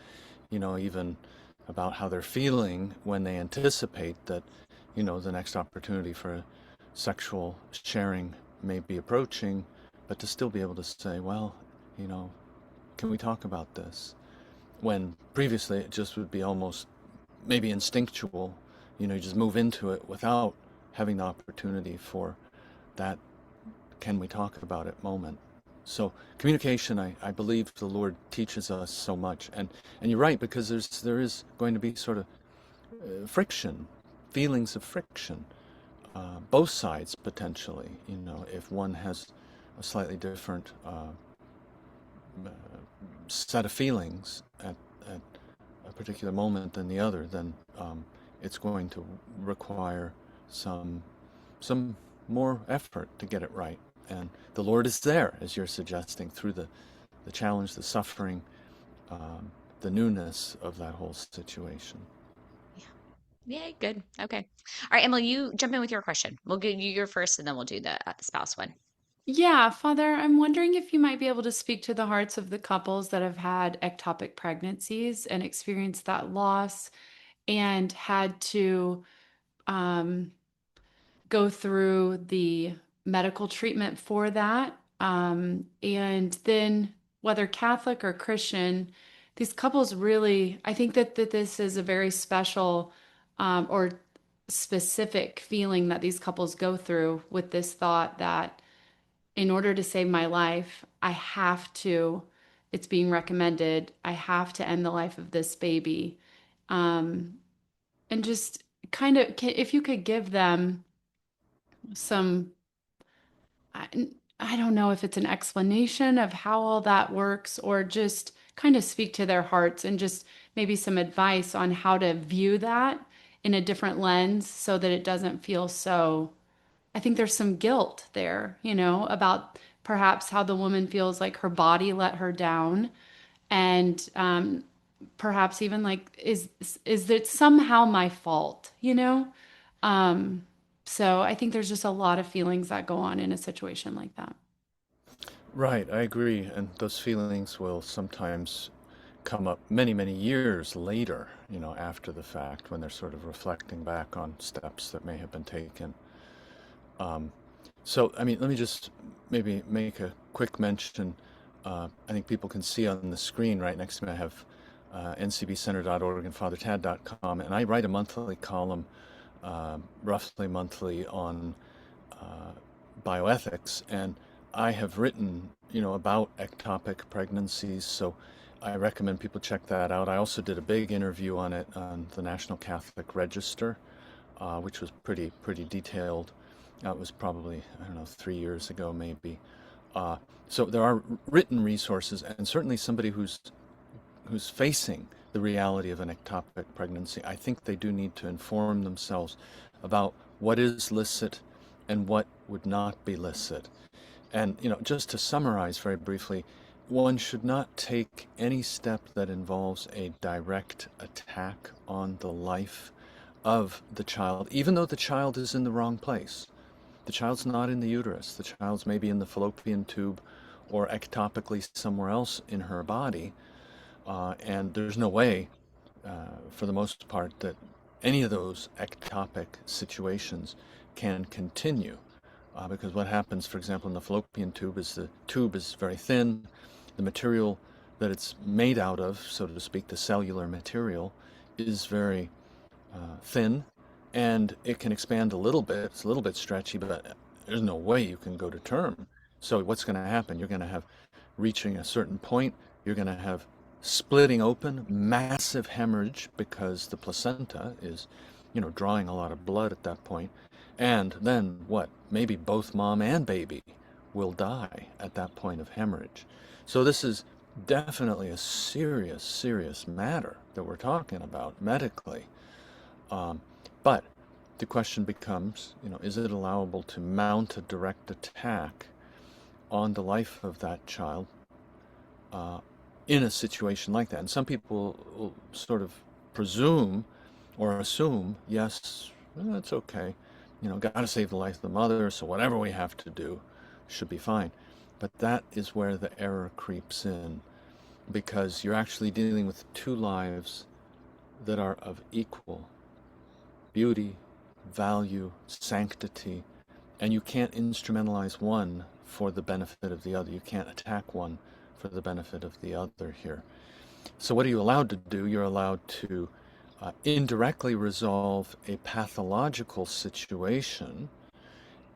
even about how they're feeling when they anticipate that, the next opportunity for sexual sharing may be approaching, but to still be able to say, well, can we talk about this? When previously it just would be almost maybe instinctual, you just move into it without having the opportunity for that can we talk about it moment. So communication, I believe the Lord teaches us so much. And you're right, because there is going to be sort of friction, feelings of friction, both sides potentially, if one has a slightly different set of feelings at a particular moment than the other, then it's going to require some more effort to get it right. And the Lord is there, as you're suggesting, through the challenge, the suffering, the newness of that whole situation. yeah. Yay, good. Okay. All right, Emily, you jump in with your question. We'll give you your first and then we'll do the spouse one. Yeah, Father, I'm wondering if you might be able to speak to the hearts of the couples that have had ectopic pregnancies and experienced that loss and had to um, go through the medical treatment for that. And then, whether Catholic or Christian, these couples really, I think that this is a very special or specific feeling that these couples go through with this thought that in order to save my life, it's being recommended, I have to end the life of this baby. Um, and just kind of, if you could give them some, I, I don't know if it's an explanation of how all that works or just kind of speak to their hearts and just maybe some advice on how to view that in a different lens so that it doesn't feel so. I think there's some guilt there, about perhaps how the woman feels like her body let her down and perhaps even like is it somehow my fault, um, so I think there's just a lot of feelings that go on in a situation like that. Right, I agree. And those feelings will sometimes come up many, many years later, after the fact, when they're sort of reflecting back on steps that may have been taken. Um, so, I mean, let me just maybe make a quick mention. I think people can see on the screen right next to me, I have ncbcenter.org and fathertad.com, and I write a monthly column, roughly monthly, on bioethics, and I have written, about ectopic pregnancies, so I recommend people check that out. I also did a big interview on it on the National Catholic Register, which was pretty detailed. It was probably, I don't know, 3 years ago maybe. So there are written resources, and certainly somebody who's facing the reality of an ectopic pregnancy, I think they do need to inform themselves about what is licit and what would not be licit. And, just to summarize very briefly, one should not take any step that involves a direct attack on the life of the child, even though the child is in the wrong place. The child's not in the uterus. The child's maybe in the fallopian tube or ectopically somewhere else in her body. And there's no way, for the most part, that any of those ectopic situations can continue. Because what happens, for example, in the fallopian tube is the tube is very thin. The material that it's made out of, so to speak, the cellular material, is very thin, and it can expand a little bit. It's a little bit stretchy, but there's no way you can go to term. So what's going to happen? You're going to have, reaching a certain point, you're going to have splitting open, massive hemorrhage, because the placenta is, drawing a lot of blood at that point. And then what? Maybe both mom and baby will die at that point of hemorrhage. So this is definitely a serious, serious matter that we're talking about medically. But the question becomes, is it allowable to mount a direct attack on the life of that child in a situation like that? And some people will sort of presume or assume, yes, it's okay. Got to save the life of the mother, so whatever we have to do should be fine. But that is where the error creeps in, because you're actually dealing with two lives that are of equal beauty, value, sanctity, and you can't instrumentalize one for the benefit of the other. You can't attack one for the benefit of the other here. So what are you allowed to do? You're allowed to indirectly resolve a pathological situation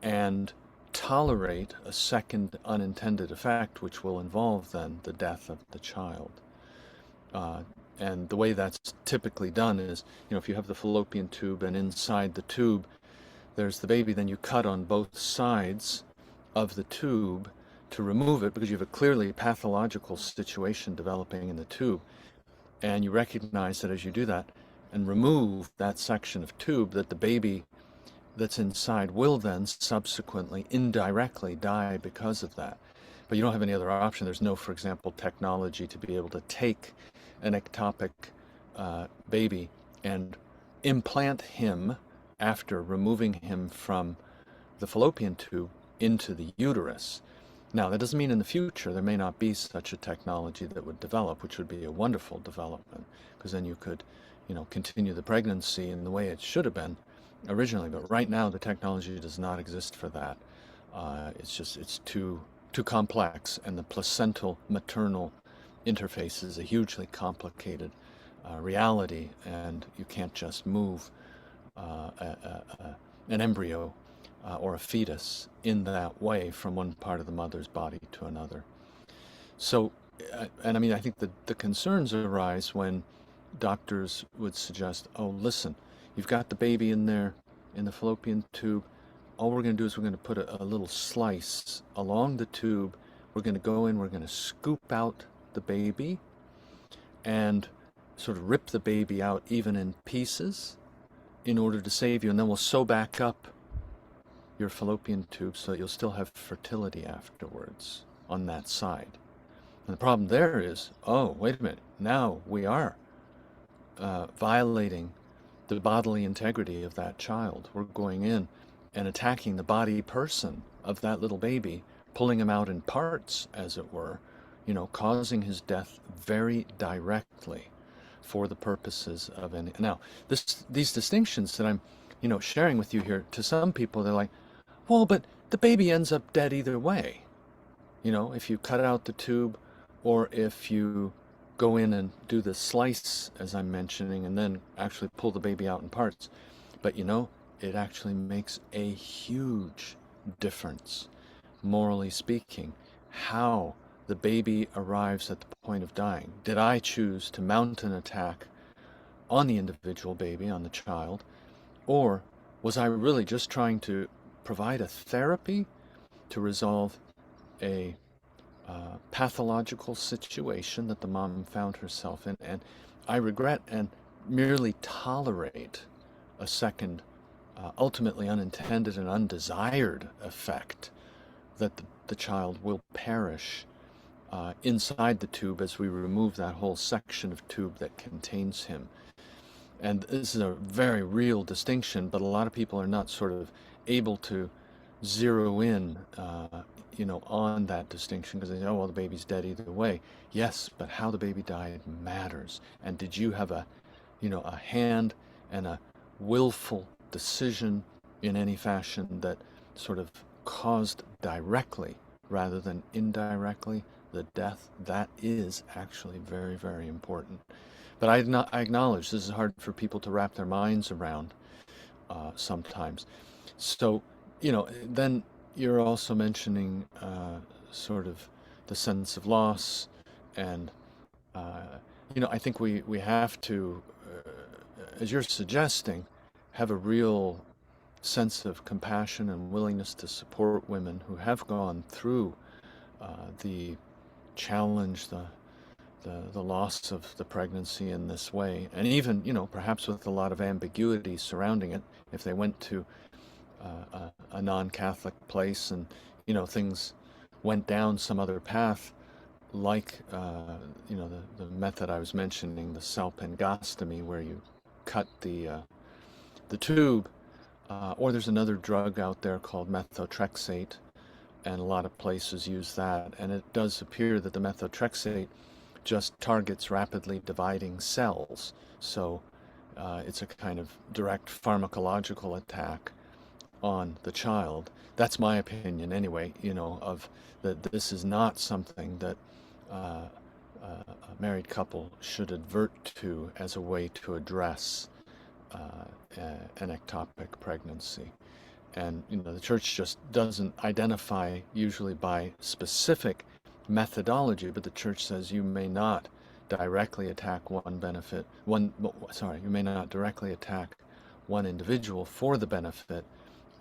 and tolerate a second unintended effect, which will involve then the death of the child. And the way that's typically done is, if you have the fallopian tube and inside the tube there's the baby, then you cut on both sides of the tube to remove it, because you have a clearly pathological situation developing in the tube. And you recognize that as you do that and remove that section of tube, that the baby that's inside will then subsequently indirectly die because of that. But you don't have any other option. There's no, for example, technology to be able to take an ectopic baby and implant him, after removing him from the fallopian tube, into the uterus. Now, that doesn't mean in the future there may not be such a technology that would develop, which would be a wonderful development, because then you could, continue the pregnancy in the way it should have been originally. But right now, the technology does not exist for that. It's too complex, and the placental maternal interface is a hugely complicated reality, and you can't just move an embryo or a fetus in that way from one part of the mother's body to another. So, and I mean, I think the concerns arise when doctors would suggest, oh, listen, you've got the baby in there in the fallopian tube. All we're going to do is we're going to put a little slice along the tube. We're going to go in, we're going to scoop out the baby and sort of rip the baby out even in pieces in order to save you, and then we'll sew back up your fallopian tube so that you'll still have fertility afterwards on that side. And the problem there is, oh, wait a minute, now we are violating the bodily integrity of that child. We're going in and attacking the body person of that little baby, pulling him out in parts, as it were, causing his death very directly for the purposes of any. Now, these distinctions that I'm, sharing with you here, to some people, they're like, well, but the baby ends up dead either way. If you cut out the tube, or if you go in and do the slice, as I'm mentioning, and then actually pull the baby out in parts. But it actually makes a huge difference, morally speaking, how the baby arrives at the point of dying. Did I choose to mount an attack on the individual baby, on the child, or was I really just trying to provide a therapy to resolve a pathological situation that the mom found herself in? And I regret and merely tolerate a second, ultimately unintended and undesired effect, that the child will perish inside the tube as we remove that whole section of tube that contains him. And this is a very real distinction, but a lot of people are not sort of able to, zero in, on that distinction, because they say, oh, well, the baby's dead either way. Yes, but how the baby died matters. And did you have a hand and a willful decision in any fashion that sort of caused directly rather than indirectly the death? That is actually very, very important. But I acknowledge this is hard for people to wrap their minds around sometimes. So, then you're also mentioning sort of the sense of loss, and I think we have to, as you're suggesting, have a real sense of compassion and willingness to support women who have gone through the challenge, the loss of the pregnancy in this way, and even perhaps with a lot of ambiguity surrounding it. If they went to a non-Catholic place and things went down some other path, like the method I was mentioning, the salpingostomy, where you cut the tube, or there's another drug out there called methotrexate, and a lot of places use that, and it does appear that the methotrexate just targets rapidly dividing cells, so it's a kind of direct pharmacological attack on the child. That's my opinion anyway, of that this is not something that a married couple should advert to as a way to address an ectopic pregnancy. And the church just doesn't identify usually by specific methodology, but the church says you may not directly attack you may not directly attack one individual for the benefit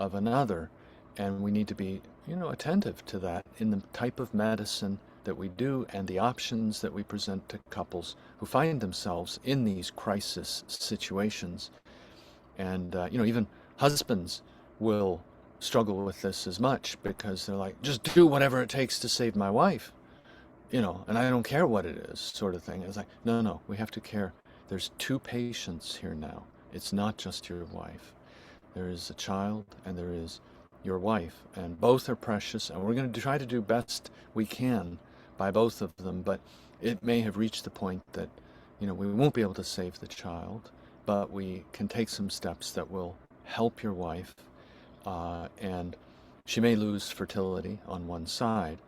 of another, and we need to be attentive to that in the type of medicine that we do and the options that we present to couples who find themselves in these crisis situations. And even husbands will struggle with this as much, because they're like, just do whatever it takes to save my wife, and I don't care what it is, sort of thing. It's like, no, we have to care. There's two patients here now. It's not just your wife. There is a child and there is your wife, and both are precious, and we're going to try to do best we can by both of them, but it may have reached the point that we won't be able to save the child, but we can take some steps that will help your wife, and she may lose fertility on one side,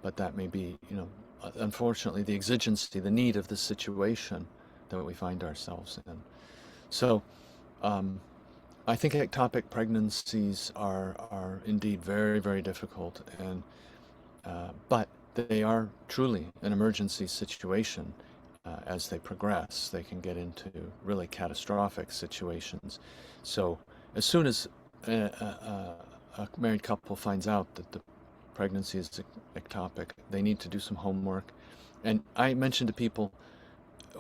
but that may be unfortunately the exigency, the need of the situation that we find ourselves in. So I think ectopic pregnancies are indeed very, very difficult, and but they are truly an emergency situation. As they progress, they can get into really catastrophic situations. So as soon as a married couple finds out that the pregnancy is ectopic, they need to do some homework. And I mentioned to people,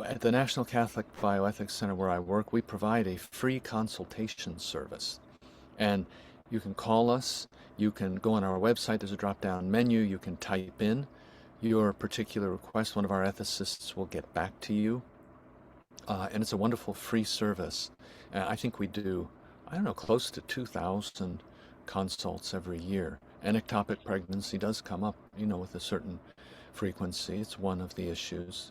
at the National Catholic Bioethics Center where I work, we provide a free consultation service. And you can call us, you can go on our website, there's a drop-down menu, you can type in your particular request. One of our ethicists will get back to you. And it's a wonderful free service. I think we do, close to 2,000 consults every year. And ectopic pregnancy does come up, with a certain frequency. It's one of the issues.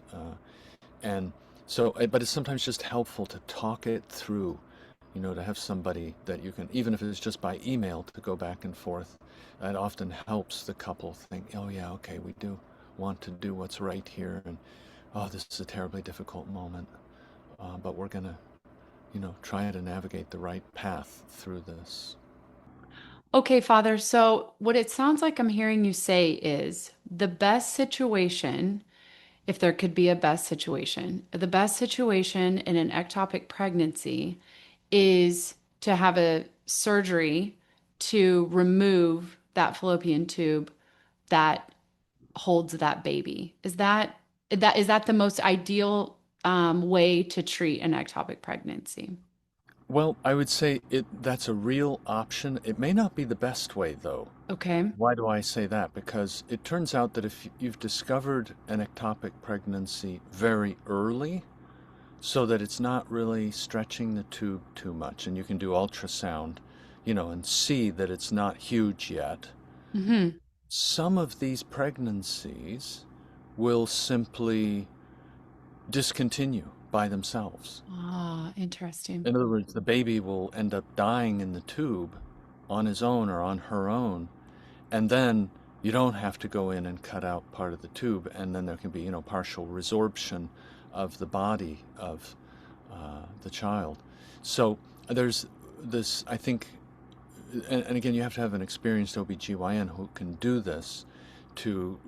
And so, but it's sometimes just helpful to talk it through, to have somebody that you can, even if it's just by email, to go back and forth. That often helps the couple think, oh yeah, okay, we do want to do what's right here, and oh, this is a terribly difficult moment, but we're gonna, try to navigate the right path through this. Okay, Father. So what it sounds like I'm hearing you say is the best situation, if there could be a best situation, the best situation in an ectopic pregnancy is to have a surgery to remove that fallopian tube that holds that baby. Is that the most ideal way to treat an ectopic pregnancy? Well, I would say that's a real option. It may not be the best way, though. Okay. Why do I say that? Because it turns out that if you've discovered an ectopic pregnancy very early, so that it's not really stretching the tube too much, and you can do ultrasound, and see that it's not huge yet, Mm-hmm. some of these pregnancies will simply discontinue by themselves. Ah, interesting. In other words, the baby will end up dying in the tube on his own or on her own, and then you don't have to go in and cut out part of the tube, and then there can be, partial resorption of the body of the child. So there's this, I think, and again, you have to have an experienced OBGYN who can do this to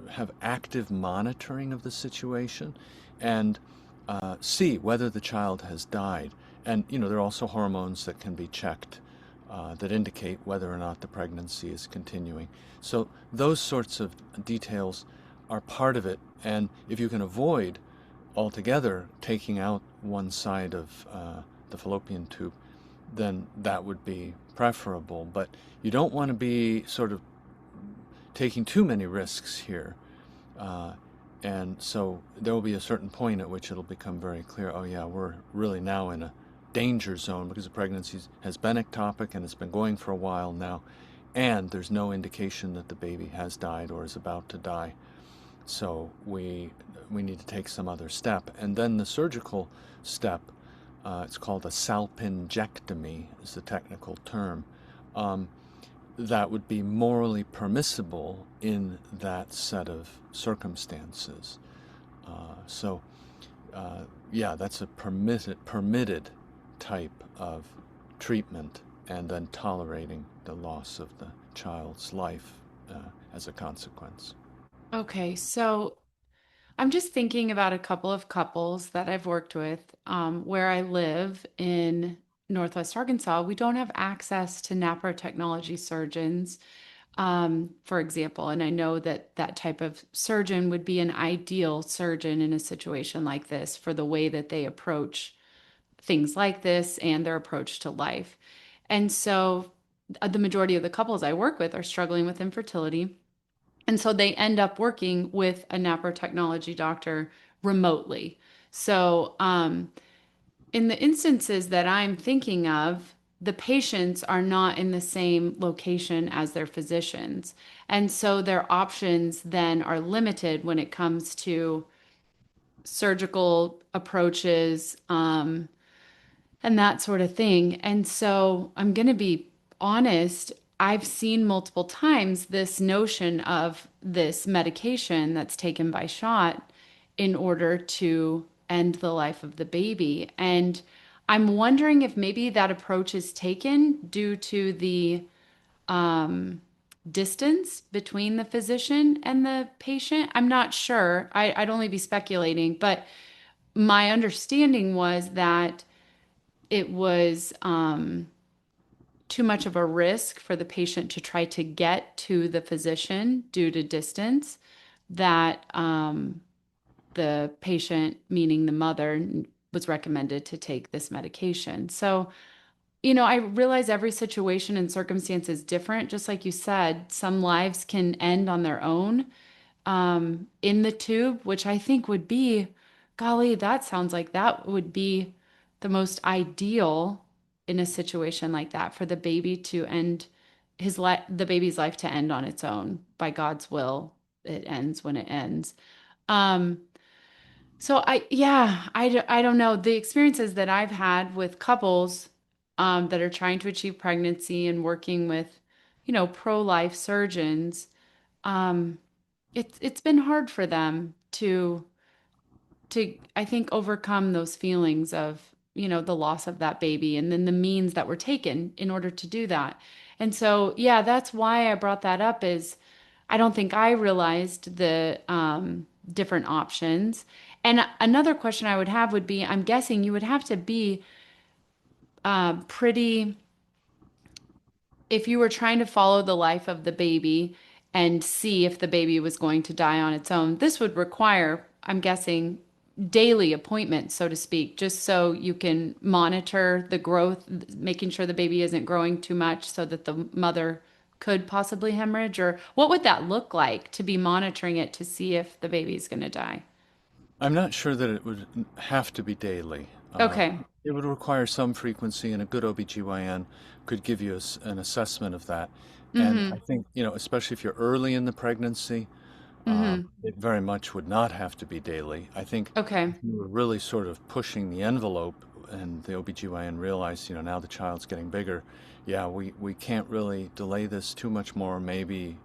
have active monitoring of the situation and see whether the child has died. And, there are also hormones that can be checked that indicate whether or not the pregnancy is continuing. So those sorts of details are part of it. And if you can avoid altogether taking out one side of the fallopian tube, then that would be preferable. But you don't want to be sort of taking too many risks here. And so there will be a certain point at which it'll become very clear, oh yeah, we're really now in a danger zone because the pregnancy has been ectopic and it's been going for a while now, and there's no indication that the baby has died or is about to die. So we need to take some other step. And then the surgical step, it's called a salpingectomy is the technical term. That would be morally permissible in that set of circumstances. Yeah, that's a permitted type of treatment, and then tolerating the loss of the child's life as a consequence. Okay, so I'm just thinking about a couple of couples that I've worked with where I live in Northwest Arkansas. We don't have access to naprotechnology surgeons, for example. And I know that that type of surgeon would be an ideal surgeon in a situation like this for the way that they approach things like this and their approach to life. And so the majority of the couples I work with are struggling with infertility. And so they end up working with a naprotechnology doctor remotely. So, in the instances that I'm thinking of, the patients are not in the same location as their physicians. And so their options then are limited when it comes to surgical approaches, and that sort of thing. And so I'm going to be honest, I've seen multiple times this notion of this medication that's taken by shot in order to end the life of the baby. And I'm wondering if maybe that approach is taken due to the distance between the physician and the patient. I'm not sure. I'd only be speculating, but my understanding was that it was too much of a risk for the patient to try to get to the physician due to distance, that the patient, meaning the mother, was recommended to take this medication. So, I realize every situation and circumstance is different. Just like you said, some lives can end on their own in the tube, which I think would be, golly, that sounds like that would be the most ideal in a situation like that, for the baby to end the baby's life to end on its own by God's will. It ends when it ends. So I don't know. The experiences that I've had with couples that are trying to achieve pregnancy and working with, pro-life surgeons, it's been hard for them to I think overcome those feelings of, the loss of that baby and then the means that were taken in order to do that. And so, yeah, that's why I brought that up, is I don't think I realized the different options. And another question I would have would be, I'm guessing you would have to be pretty, if you were trying to follow the life of the baby and see if the baby was going to die on its own, this would require, I'm guessing, daily appointments, so to speak, just so you can monitor the growth, making sure the baby isn't growing too much so that the mother could possibly hemorrhage. Or what would that look like, to be monitoring it to see if the baby's going to die? I'm not sure that it would have to be daily. Okay. It would require some frequency, and a good OBGYN could give you an assessment of that. And I Mm-hmm. think, especially if you're early in the pregnancy, Mm-hmm. it very much would not have to be daily. I think if Okay. you were really sort of pushing the envelope and the OBGYN realized, now the child's getting bigger, yeah, we can't really delay this too much more, maybe,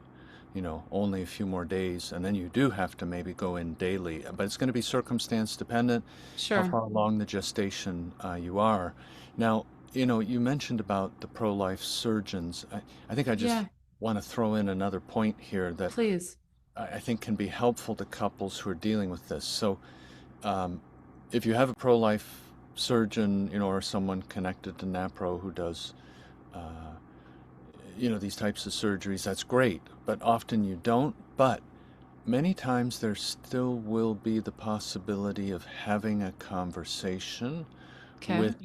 only a few more days, and then you do have to maybe go in daily. But it's going to be circumstance dependent, how Sure. far along the gestation you are. Now, you mentioned about the pro-life surgeons. I think I just Yeah, want to throw in another point here that please. I think can be helpful to couples who are dealing with this. So, um, if you have a pro-life surgeon, or someone connected to NAPRO who does, uh, these types of surgeries, that's great. But often you don't. But many times there still will be the possibility of having a conversation Okay. with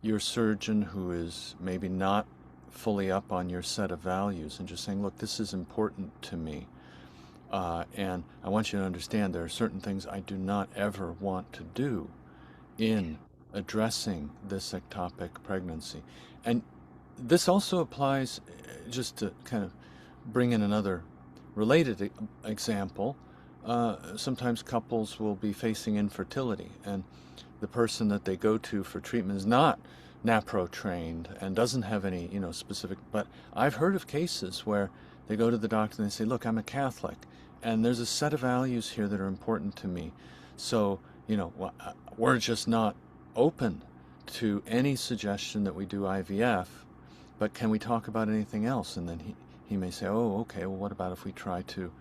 your surgeon who is maybe not fully up on your set of values and just saying, look, this is important to me. And I want you to understand there are certain things I do not ever want to do in addressing this ectopic pregnancy. And this also applies, just to kind of bring in another related example. Sometimes couples will be facing infertility, and the person that they go to for treatment is not NAPRO trained and doesn't have any, specific. But I've heard of cases where they go to the doctor and they say, "Look, I'm a Catholic, and there's a set of values here that are important to me. So, we're just not open to any suggestion that we do IVF, but can we talk about anything else?" And then he may say, "Oh, okay, well, what about if we try to,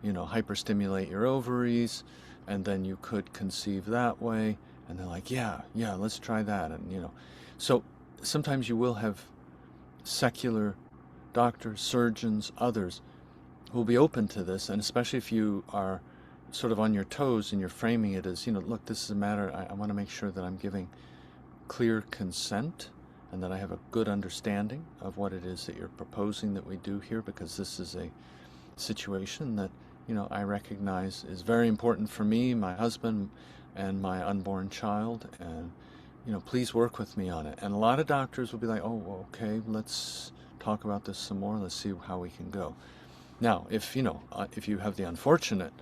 hyperstimulate your ovaries, and then you could conceive that way?" And they're like, "Yeah, yeah, let's try that." And, so sometimes you will have secular doctors, surgeons, others who will be open to this, and especially if you are sort of on your toes and you're framing it as, look, this is a matter, I want to make sure that I'm giving clear consent and that I have a good understanding of what it is that you're proposing that we do here, because this is a situation that, I recognize is very important for me, my husband, and my unborn child, and, please work with me on it. And a lot of doctors will be like, "Oh, okay, let's talk about this some more, let's see how we can go." Now, if you have the unfortunate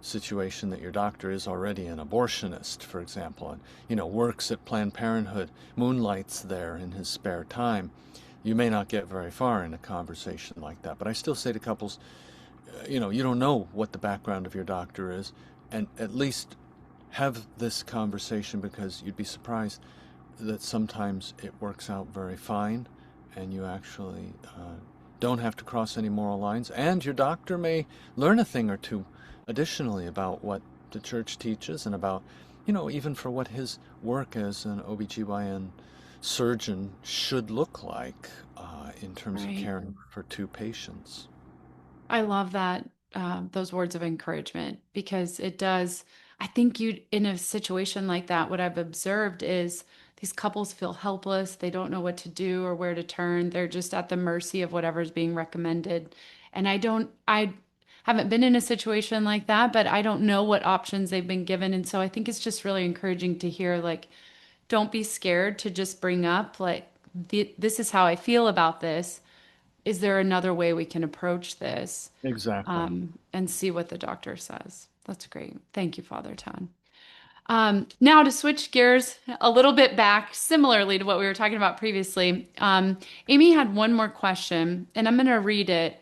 situation that your doctor is already an abortionist, for example, and, works at Planned Parenthood, moonlights there in his spare time, you may not get very far in a conversation like that. But I still say to couples, you don't know what the background of your doctor is, and at least have this conversation, because you'd be surprised that sometimes it works out very fine, and you actually don't have to cross any moral lines, and your doctor may learn a thing or two additionally about what the church teaches, and about, even for what his work as an OBGYN surgeon should look like in terms of Right. caring for two patients. I love that, those words of encouragement, because it does. I think in a situation like that, what I've observed is these couples feel helpless. They don't know what to do or where to turn. They're just at the mercy of whatever's being recommended. And I haven't been in a situation like that, but I don't know what options they've been given. And so I think it's just really encouraging to hear, like, don't be scared to just bring up, like, this is how I feel about this. Is there another way we can approach this? Exactly. And see what the doctor says. That's great. Thank you, Father Todd. Now to switch gears a little bit back, similarly to what we were talking about previously, Amy had one more question, and I'm going to read it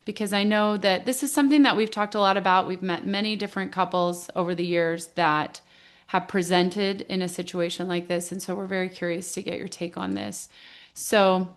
because I know that this is something that we've talked a lot about. We've met many different couples over the years that have presented in a situation like this, and so we're very curious to get your take on this. So,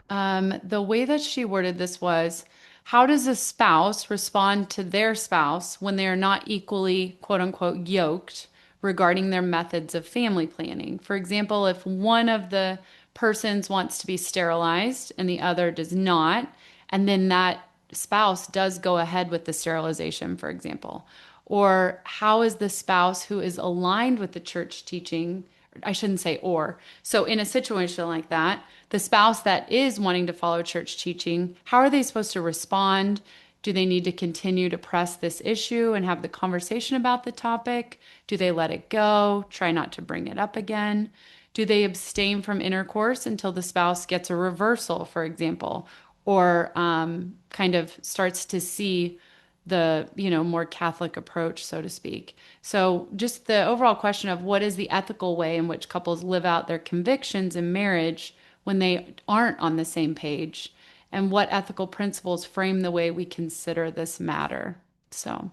the way that she worded this was, how does a spouse respond to their spouse when they are not equally, quote unquote, yoked regarding their methods of family planning? For example, if one of the persons wants to be sterilized and the other does not, and then that spouse does go ahead with the sterilization, for example. Or how is the spouse who is aligned with the church teaching? I shouldn't say or. So in a situation like that, the spouse that is wanting to follow church teaching, how are they supposed to respond? Do they need to continue to press this issue and have the conversation about the topic? Do they let it go, try not to bring it up again? Do they abstain from intercourse until the spouse gets a reversal, for example, or kind of starts to see the, more Catholic approach, so to speak? So just the overall question of what is the ethical way in which couples live out their convictions in marriage when they aren't on the same page, and what ethical principles frame the way we consider this matter. So,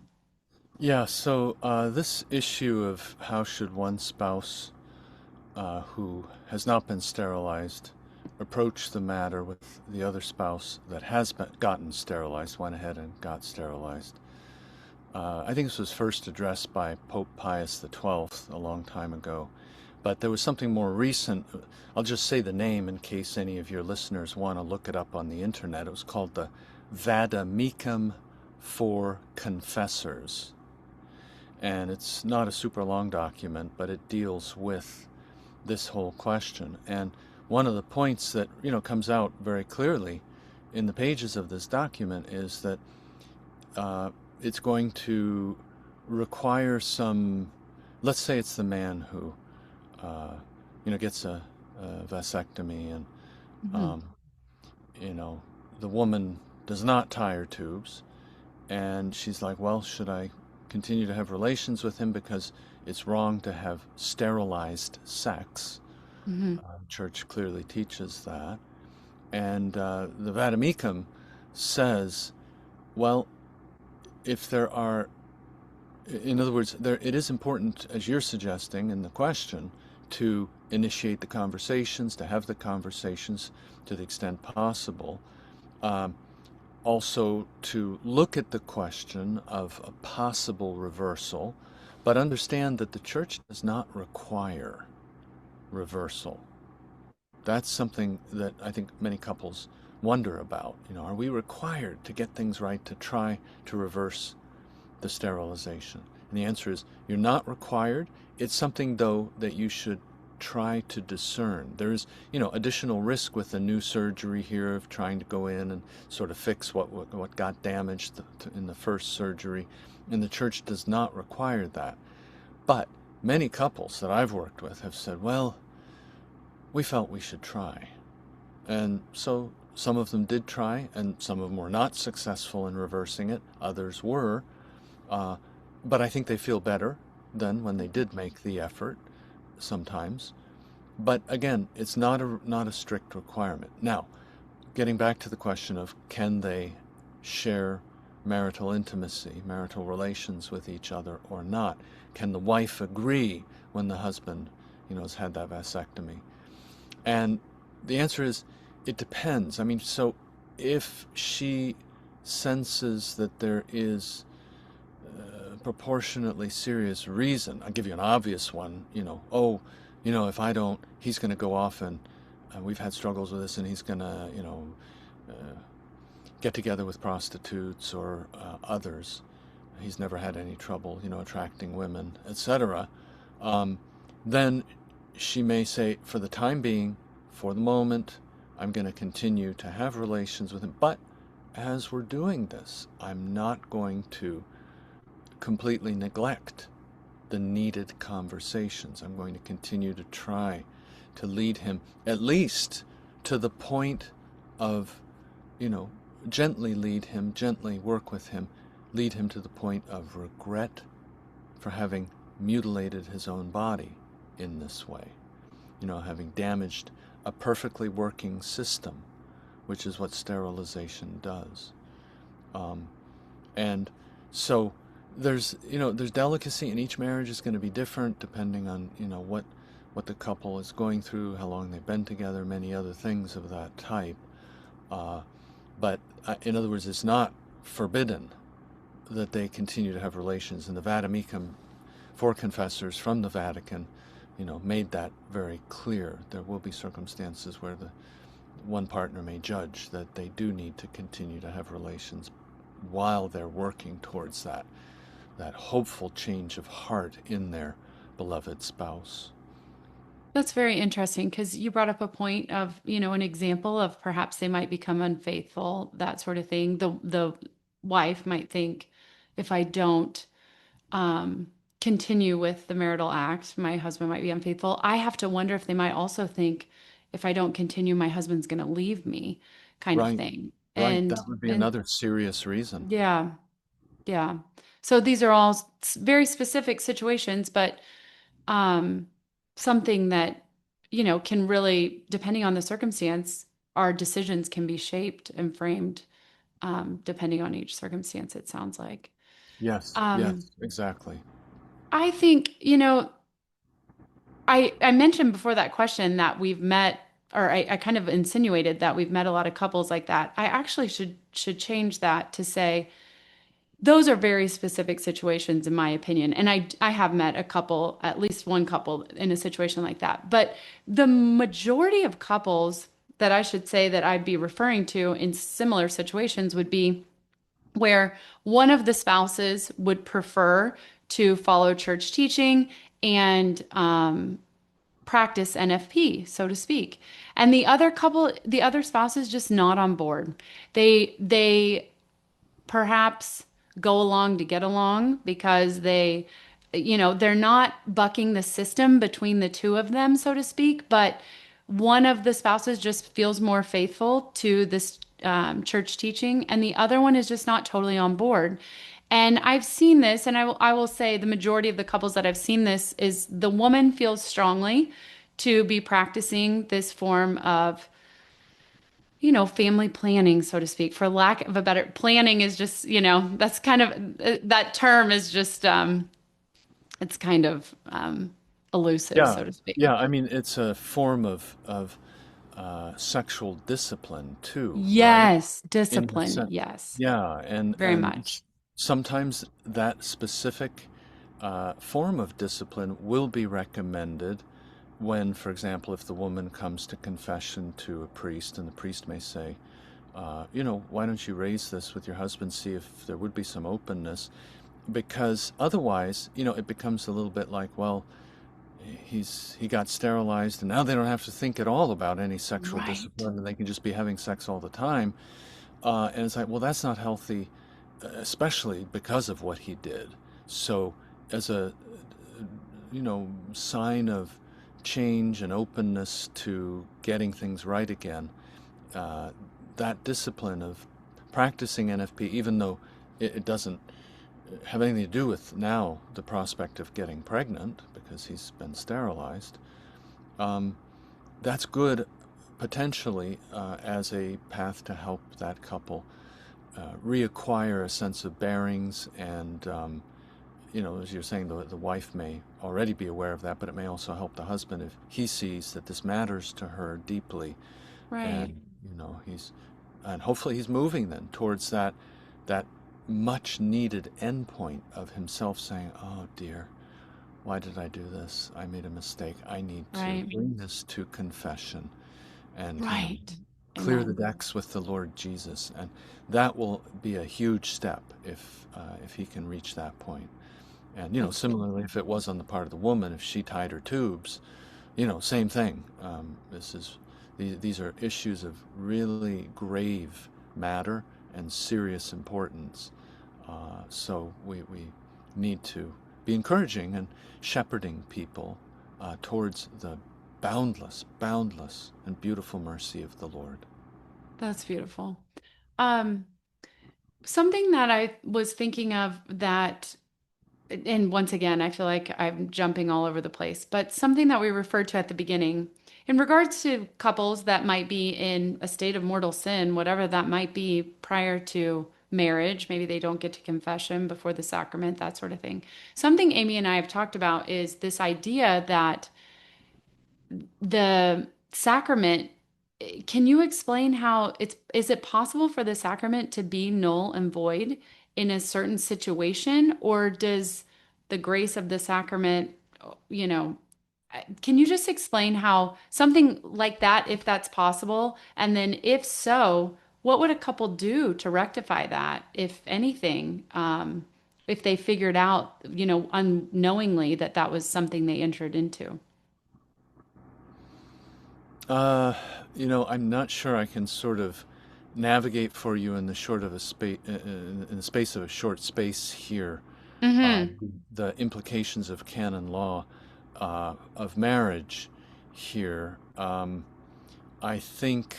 Yeah, so this issue of how should one spouse who has not been sterilized approach the matter with the other spouse that has gotten sterilized, went ahead and got sterilized. I think this was first addressed by Pope Pius XII a long time ago, but there was something more recent. I'll just say the name in case any of your listeners want to look it up on the internet. It was called the Vademecum for Confessors. And it's not a super long document, but it deals with this whole question. And one of the points that, comes out very clearly in the pages of this document is that it's going to require some, let's say it's the man who, gets a vasectomy and, the woman does not tie her tubes. And she's like, well, should I continue to have relations with him because it's wrong to have sterilized sex? Church clearly teaches that. And the Vademecum says, well, if there are, in other words, it is important, as you're suggesting in the question, to initiate the conversations, to have the conversations to the extent possible. Also to look at the question of a possible reversal, but understand that the church does not require reversal. That's something that I think many couples wonder about. Are we required to get things right to try to reverse the sterilization? And the answer is you're not required. It's something, though, that you should try to discern. There's, additional risk with a new surgery here of trying to go in and sort of fix what got damaged in the first surgery, and the church does not require that. But many couples that I've worked with have said, well, we felt we should try. And so some of them did try, and some of them were not successful in reversing it. Others were. But I think they feel better than when they did make the effort sometimes. But again, it's not a strict requirement. Now, getting back to the question of can they share marital intimacy, marital relations with each other or not? Can the wife agree when the husband, has had that vasectomy? And the answer is, it depends. I mean, so if she senses that there is proportionately serious reason, I'll give you an obvious one, if I don't, he's going to go off and we've had struggles with this and he's going to, get together with prostitutes or others. He's never had any trouble, attracting women, etc. Then she may say, for the time being, for the moment, I'm going to continue to have relations with him. But as we're doing this, I'm not going to completely neglect the needed conversations. I'm going to continue to try to lead him at least to the point of, gently lead him, gently work with him, lead him to the point of regret for having mutilated his own body in this way, having damaged a perfectly working system, which is what sterilization does. And so there's delicacy, and each marriage is going to be different depending on, what the couple is going through, how long they've been together, many other things of that type. But in other words, it's not forbidden that they continue to have relations. And the Vademecum for confessors from the Vatican, made that very clear. There will be circumstances where the one partner may judge that they do need to continue to have relations while they're working towards that hopeful change of heart in their beloved spouse. That's very interesting because you brought up a point of, an example of perhaps they might become unfaithful, that sort of thing. The wife might think, if I don't continue with the marital act, my husband might be unfaithful. I have to wonder if they might also think, if I don't continue, my husband's going to leave me, kind of Right, thing. right. And That would be and another serious reason. yeah, yeah. So these are all very specific situations, but um, something that, can really, depending on the circumstance, our decisions can be shaped and framed depending on each circumstance, it sounds like. Yes, Um, yes, exactly. I think, I mentioned before that question that we've met, or I kind of insinuated that we've met a lot of couples like that. I actually should change that to say those are very specific situations, in my opinion. And I have met a couple, at least one couple in a situation like that. But the majority of couples that I should say that I'd be referring to in similar situations would be where one of the spouses would prefer to follow church teaching and practice NFP, so to speak. And the other spouse is just not on board. They perhaps go along to get along because they're not bucking the system between the two of them, so to speak, but one of the spouses just feels more faithful to this church teaching, and the other one is just not totally on board. And I've seen this, and I will say the majority of the couples that I've seen this is the woman feels strongly to be practicing this form of family planning, so to speak, for lack of a better planning is just, that's kind of that term is just it's kind of elusive, Yeah, so to speak. yeah. I mean, it's a form of sexual discipline too, right? Yes, In the discipline. sense, Yes, yeah, very much. sometimes that specific form of discipline will be recommended when, for example, if the woman comes to confession to a priest, and the priest may say, why don't you raise this with your husband, see if there would be some openness, because otherwise, it becomes a little bit like, well, he got sterilized and now they don't have to think at all about any sexual Right. discipline and they can just be having sex all the time. And it's like, well, that's not healthy, especially because of what he did. So as a sign of change and openness to getting things right again, uh, that discipline of practicing NFP, even though it doesn't have anything to do with now the prospect of getting pregnant because he's been sterilized, um, that's good potentially as a path to help that couple reacquire a sense of bearings and as you're saying, the wife may already be aware of that, but it may also help the husband if he sees that this matters to her deeply, Right. and and hopefully he's moving then towards that much needed endpoint of himself saying, "Oh dear, why did I do this? I made a mistake. I need to Right. bring this to confession and Right. clear the Amen. decks with the Lord Jesus." And that will be a huge step if he can reach that point. And That's similarly, if it was on the part of the woman, if she tied her tubes, same thing. These are issues of really grave matter and serious importance. So we need to be encouraging and shepherding people towards the boundless, and beautiful mercy of the Lord. that's beautiful. Um, Something that I was thinking of that, and once again, I feel like I'm jumping all over the place, but something that we referred to at the beginning in regards to couples that might be in a state of mortal sin, whatever that might be prior to marriage, maybe they don't get to confession before the sacrament, that sort of thing. Something Amy and I have talked about is this idea that the sacrament, can you explain how is it possible for the sacrament to be null and void in a certain situation, or does the grace of the sacrament, you know, can you just explain how something like that, if that's possible? And then if so, what would a couple do to rectify that, if anything, if they figured out, unknowingly that that was something they entered into? Uh, I'm not sure I can sort of navigate for you in the in the space of a short space here, uh, Mm-hmm. the implications of canon law of marriage here. I think,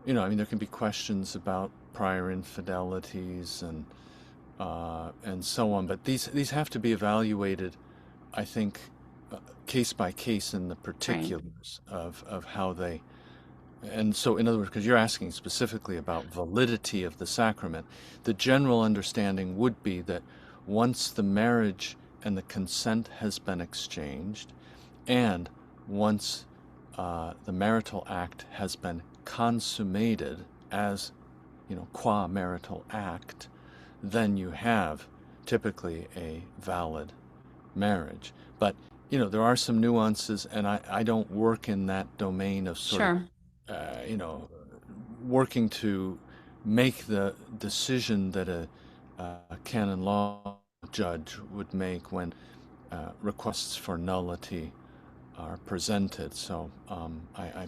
I mean, there can be questions about prior infidelities and so on, but these have to be evaluated, I think, case by case in the Right. particulars of how they. And so, in other words, because you're asking specifically about validity of the sacrament, the general understanding would be that once the marriage and the consent has been exchanged, and once the marital act has been consummated as, qua marital act, then you have typically a valid marriage. But, there are some nuances, and I don't work in that domain of sort of, Sure. uh, you know, working to make the decision that a canon law judge would make when requests for nullity are presented. So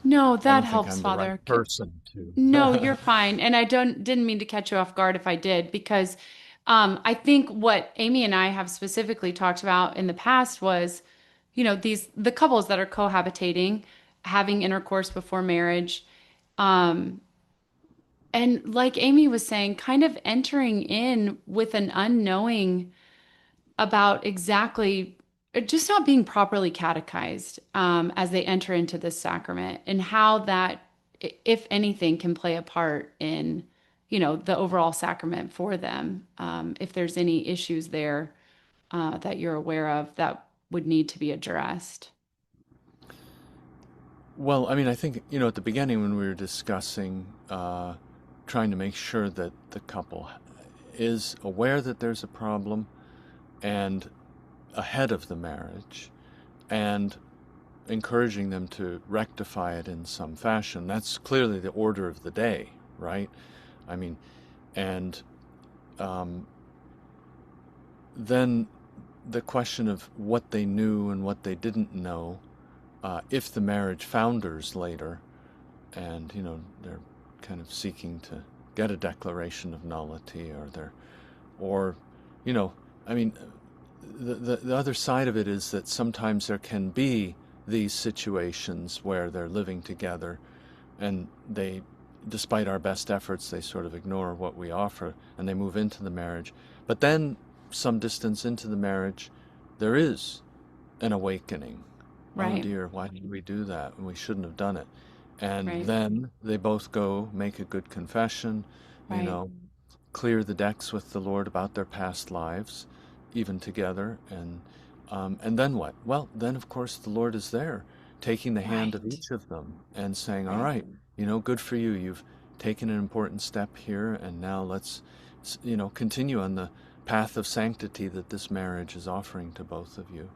No, I that don't think helps, I'm the right Father. person No, you're to. fine. And I didn't mean to catch you off guard if I did, because I think what Amy and I have specifically talked about in the past was, the couples that are cohabitating, having intercourse before marriage, um, and like Amy was saying, kind of entering in with an unknowing about exactly just not being properly catechized as they enter into this sacrament, and how that, if anything, can play a part in, the overall sacrament for them. If there's any issues there that you're aware of that would need to be addressed. Well, I mean, I think, at the beginning when we were discussing trying to make sure that the couple is aware that there's a problem and ahead of the marriage and encouraging them to rectify it in some fashion, that's clearly the order of the day, right? I mean, and um, then the question of what they knew and what they didn't know, if the marriage founders later, and they're kind of seeking to get a declaration of nullity, or you know, I mean, the other side of it is that sometimes there can be these situations where they're living together and they, despite our best efforts, they sort of ignore what we offer and they move into the marriage. But then, some distance into the marriage, there is an awakening. Oh Right, dear, why did we do that? And we shouldn't have done it. And right, then they both go make a good confession, you right, know, clear the decks with the Lord about their past lives, even together. And then what? Well, then of course the Lord is there, taking the hand of right, each of them and saying, "All right, right, good for you. You've taken an important step here, and now let's, continue on the path of sanctity that this marriage is offering to both of you,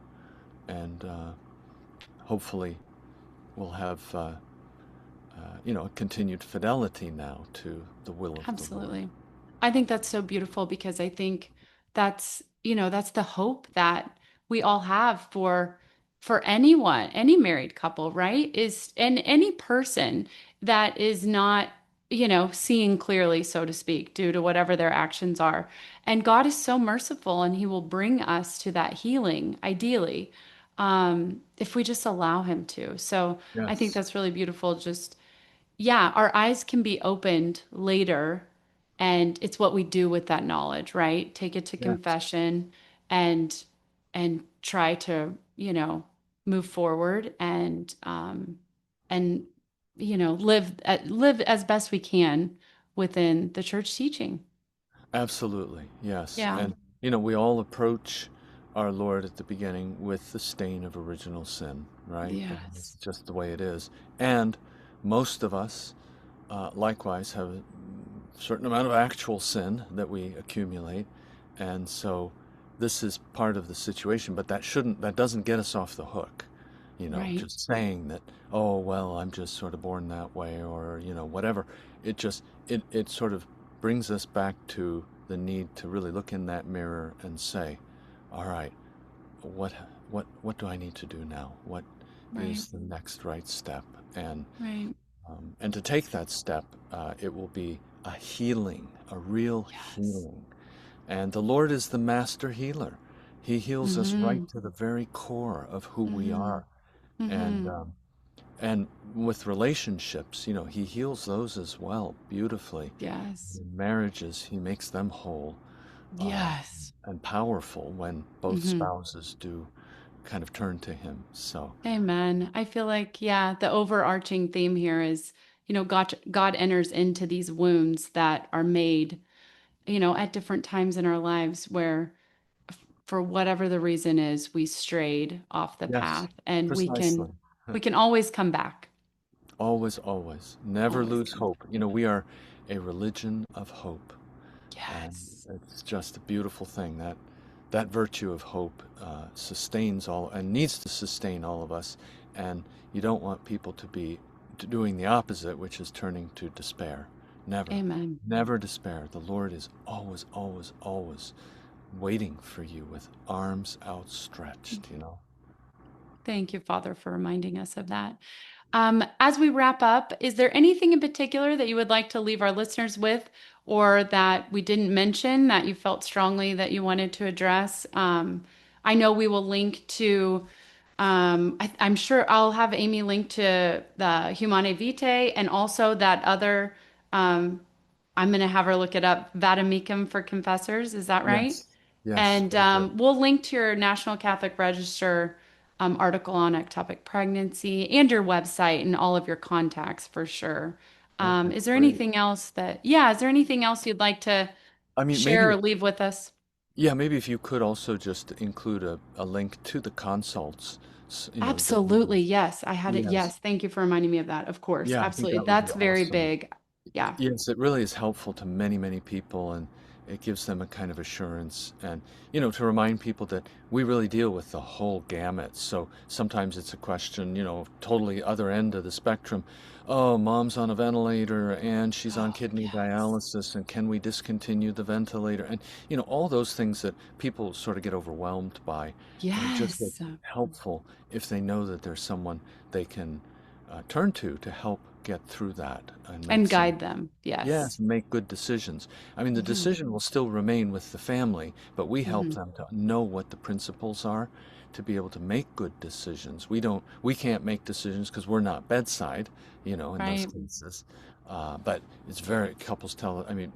and hopefully we'll have." A continued fidelity now to the will of the Lord. absolutely. I think that's so beautiful, because I think that's the hope that we all have for anyone, any married couple, right? And any person that is not, seeing clearly, so to speak, due to whatever their actions are. And God is so merciful, and he will bring us to that healing, ideally, if we just allow him to. So I think Yes, that's really beautiful. Just, yeah, our eyes can be opened later, and it's what we do with that knowledge, right? Take it to yes, confession, and try to, move forward, and live as best we can within the church teaching. absolutely, yes. Yeah. And, we all approach our Lord at the beginning with the stain of original sin, right? I mean, it's Yes. just the way it is. And most of us, likewise, have a certain amount of actual sin that we accumulate. And so this is part of the situation, but that doesn't get us off the hook. Right. Just saying that, oh, well, I'm just sort of born that way, or, whatever. It sort of brings us back to the need to really look in that mirror and say, all right, what what do I need to do now? What Right. is the next right step? And Right. And to take that step, it will be a healing, a real Yes. healing. And the Lord is the master healer. He heals us right to the very core of who we are. And and with relationships, He heals those as well beautifully. Yes. In marriages, He makes them whole Yes. and powerful when both spouses do kind of turn to Him. So, Amen. I feel like, yeah, the overarching theme here is, God enters into these wounds that are made, at different times in our lives where for whatever the reason is, we strayed off the yes, path, and we precisely. can always come back. Always, always. Never Always lose come back. hope. We are a religion of hope. And Yes. it's just a beautiful thing that virtue of hope sustains all and needs to sustain all of us. And you don't want people to be doing the opposite, which is turning to despair. Never, Amen. never despair. The Lord is always, always, always waiting for you with arms outstretched. Thank you, Father, for reminding us of that. As we wrap up, is there anything in particular that you would like to leave our listeners with, or that we didn't mention that you felt strongly that you wanted to address? I know we will link to, I'm sure I'll have Amy link to the Humane Vitae, and also that other, I'm going to have her look it up, Vademecum for Confessors. Is that right? Yes, yes, And very good. we'll link to your National Catholic Register article on ectopic pregnancy and your website and all of your contacts for sure. Okay, Is there great. anything else is there anything else you'd like to I mean, share maybe, or leave with us? yeah, maybe if you could also just include a link to the consults, that you do. Absolutely. Yes, I had it. Yes. Yes. Thank you for reminding me of that. Of course. Yeah, I think Absolutely. that would be That's very awesome. big. Yeah. Yes, it really is helpful to many, many people, and it gives them a kind of assurance and, to remind people that we really deal with the whole gamut. So sometimes it's a question, totally other end of the spectrum. Oh, mom's on a ventilator and she's on Oh, kidney yes. dialysis, and can we discontinue the ventilator? And, all those things that people sort of get overwhelmed by. And it just Yes. gets helpful if they know that there's someone they can turn to help get through that and make And some, guide them. Yes. yes, make good decisions. I mean, the hmm decision will still remain with the family, but we help hmm them to know what the principles are to be able to make good decisions. We can't make decisions because we're not bedside, in those Right. cases. But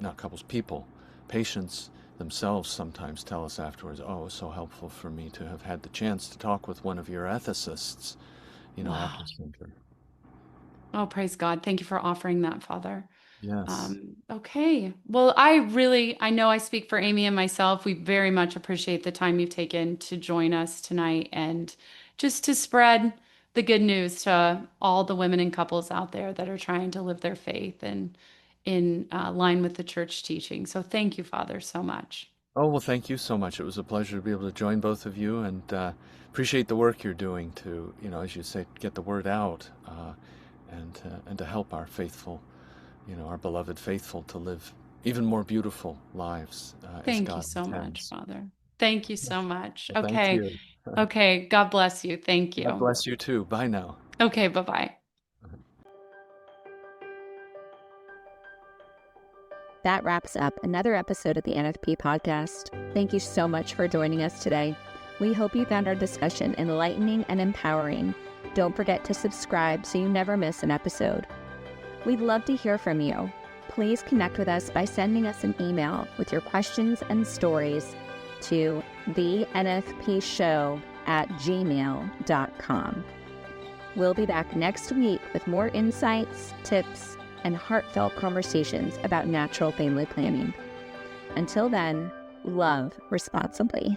not couples, people, patients themselves sometimes tell us afterwards, oh, it was so helpful for me to have had the chance to talk with one of your ethicists, at Wow. the center. Oh, praise God. Thank you for offering that, Father. Yes. Okay. Well, I know I speak for Amy and myself. We very much appreciate the time you've taken to join us tonight and just to spread the good news to all the women and couples out there that are trying to live their faith and in line with the church teaching. So thank you, Father, so much. Oh, well, thank you so much. It was a pleasure to be able to join both of you, and appreciate the work you're doing to, as you say, get the word out, and to help our faithful, our beloved faithful to live even more beautiful lives as Thank you God so much, intends. Father. Thank you so much. Well, thank Okay. you. Okay. God bless you. Thank God you. bless you too. Bye now. Okay. Bye-bye. That wraps up another episode of the NFP Podcast. Thank you so much for joining us today. We hope you found our discussion enlightening and empowering. Don't forget to subscribe so you never miss an episode. We'd love to hear from you. Please connect with us by sending us an email with your questions and stories to thenfpshow@gmail.com. We'll be back next week with more insights, tips, and heartfelt conversations about natural family planning. Until then, love responsibly.